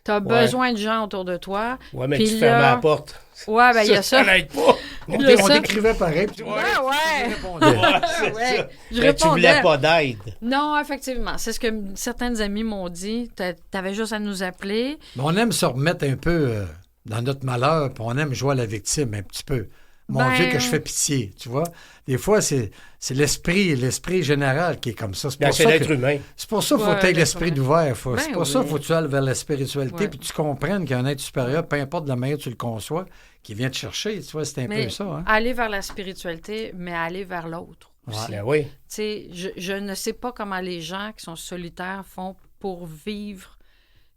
Tu as besoin de gens autour de toi. Ouais, mais Puis tu là- fermais la porte. Ouais, il y a ça. Ça l'aide pas. On Il y a ça. t'écrivait pareil. Puis Ouais. C'est Ouais. ça. Je Mais tu voulais répondais. pas d'aide. Non, effectivement. C'est ce que certaines amies m'ont dit. T'avais juste à nous appeler. Mais on aime se remettre un peu dans notre malheur, puis on aime jouer à la victime un petit peu. Mon Ben, Dieu, que je fais pitié, tu vois. Des fois, c'est l'esprit général qui est comme ça. C'est Ben, pour c'est ça l'être que... humain. C'est pour ça qu'il faut Ouais, que tu aies l'être l'esprit humain. ouvert. Ben C'est pour ça oui. qu'il faut que tu ailles vers la spiritualité Ouais. puis tu comprennes qu'il y a un être supérieur, peu importe de la manière que tu le conçois, qui vient te chercher. Tu vois, c'est un Mais peu ça. Hein? aller vers la spiritualité, mais aller vers l'autre. Ouais. Ben oui. Tu sais, je ne sais pas comment les gens qui sont solitaires font pour vivre.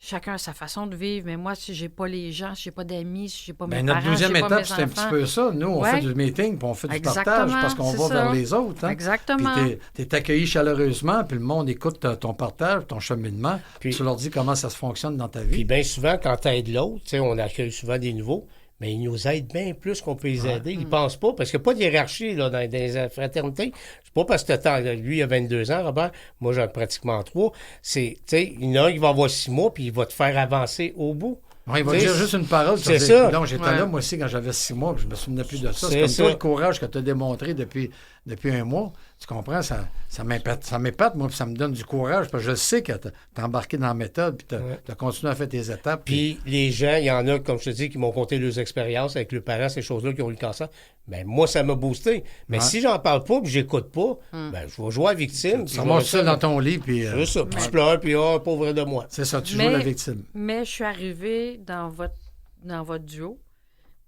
Chacun a sa façon de vivre, mais moi, si j'ai pas les gens, si j'ai pas d'amis, si j'ai pas mes Ben, parents, notre deuxième si j'ai pas étape, mes c'est un petit enfants. peu ça. Nous, on Ouais. fait du meeting, puis on fait du Exactement, partage parce qu'on c'est va ça. vers les autres. Hein? Exactement. Puis tu es accueilli chaleureusement, puis le monde écoute ton partage, ton cheminement, puis Puis- tu leur dis comment ça se fonctionne dans ta Puis vie. bien souvent, quand tu aides l'autre, tu sais, on accueille souvent des nouveaux, mais ils nous aident bien plus qu'on peut les aider. Ils pensent pas, parce qu'il n'y a pas de hiérarchie là, dans les fraternités. C'est pas parce que lui, il a 22 ans, Robert, moi, j'en ai pratiquement 3. C'est, tu sais, il y en a un qui va avoir 6 mois, puis il va te faire avancer au bout. Ouais, il va Tu sais, dire juste une parole. c'est ça. Donc, j'étais Ouais. là, moi aussi, quand j'avais 6 mois, puis je me souvenais plus de ça. C'est C'est comme ça. toi, le courage que tu as démontré depuis un mois. Tu comprends? Ça m'épate, moi, puis ça me donne du courage, parce que je sais que tu as embarqué dans la méthode, puis tu as continué à faire tes étapes. Puis les gens, il y en a, comme je te dis, qui m'ont conté leurs expériences avec leurs parents, ces choses-là, qui ont eu le cancer. Ben moi, ça m'a boosté. Mais Ouais. si j'en parle pas, puis j'écoute pas, ben je vais jouer à victime. tu puis remontes je ça vais- dans ton lit, puis... C'est ça. Puis je pleure, puis pauvre de moi. c'est ça, tu Mais- joues la victime. Mais je suis arrivée dans votre duo.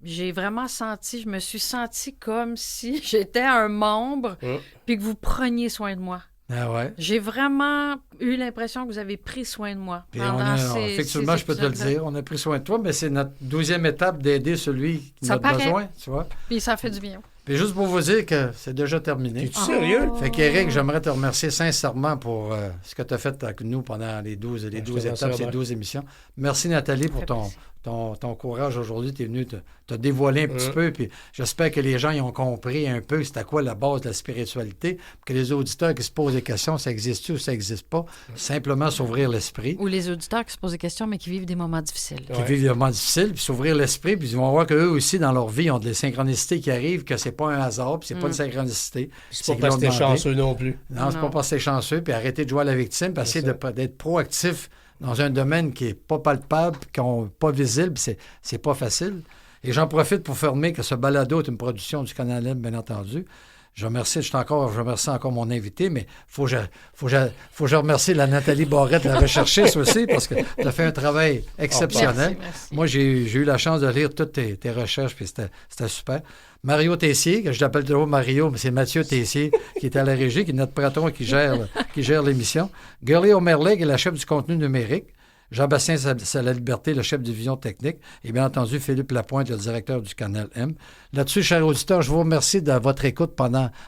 J'ai vraiment je me suis sentie comme si j'étais un membre, puis que vous preniez soin de moi. Ah ouais. J'ai vraiment eu l'impression que vous avez pris soin de moi. Puis pendant effectivement, ces je peux te le épisodes-là. dire, on a pris soin de toi, mais c'est notre 12e étape d'aider celui qui Ça en a paraît. besoin, tu vois. Puis ça fait du bien. Puis juste pour vous dire que c'est déjà terminé. Es-tu sérieux? Oh. Fait qu'Éric, j'aimerais te remercier sincèrement pour ce que tu as fait avec nous pendant les 12 je te étapes, remercie, ces Robert. 12 émissions. Merci Nathalie pour Ça fait ton courage aujourd'hui. Tu es venu te dévoiler un petit peu. Puis j'espère que les gens y ont compris un peu c'était quoi la base de la spiritualité. Puis que les auditeurs qui se posent des questions, ça existe-tu ou ça n'existe pas? Simplement s'ouvrir l'esprit. Ou les auditeurs qui se posent des questions, mais qui vivent des moments difficiles. Qui vivent des moments difficiles, puis s'ouvrir l'esprit, puis ils vont voir qu'eux aussi, dans leur vie, ils ont des synchronicités qui arrivent, que c'est pas un hasard, puis c'est pas une synchronicité. C'est pas parce que t'es chanceux non plus. Non, c'est Non. pas parce que t'es chanceux, puis arrêter de jouer à la victime, puis essayer d'être proactif dans un domaine qui est pas palpable, qui n'est pas visible, c'est pas facile. Et j'en profite pour fermer que ce balado est une production du Canal M, bien entendu. Je remercie encore mon invité, mais faut que je remercie la Nathalie Barrette, la recherchiste aussi, parce que tu as fait un travail exceptionnel. Merci. Moi, j'ai eu la chance de lire toutes tes recherches, puis c'était super. Mario Tessier, que je l'appelle toujours Mario, mais c'est Mathieu Tessier qui est à la régie, qui est notre patron et qui gère l'émission. Gurley Omerlet, qui est la chef du contenu numérique. Jean-Bastien Sala-Liberté, le chef de division technique. Et bien entendu, Philippe Lapointe, le directeur du Canal M. Là-dessus, chers auditeurs, je vous remercie de votre écoute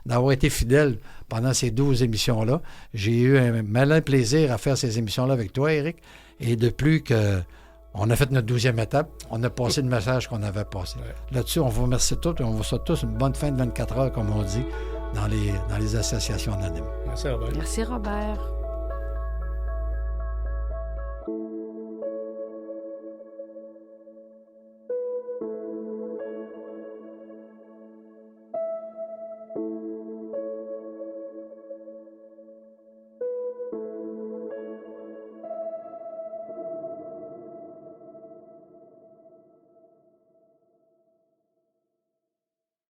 d'avoir été fidèle pendant ces 12 émissions-là. J'ai eu un malin plaisir à faire ces émissions-là avec toi, Éric. Et de plus que on a fait notre 12e étape, on a passé le message qu'on avait passé. Ouais. Là-dessus, on vous remercie tous et on vous souhaite tous une bonne fin de 24 heures, comme on dit, dans les associations anonymes. Merci, Robert. Merci, Robert.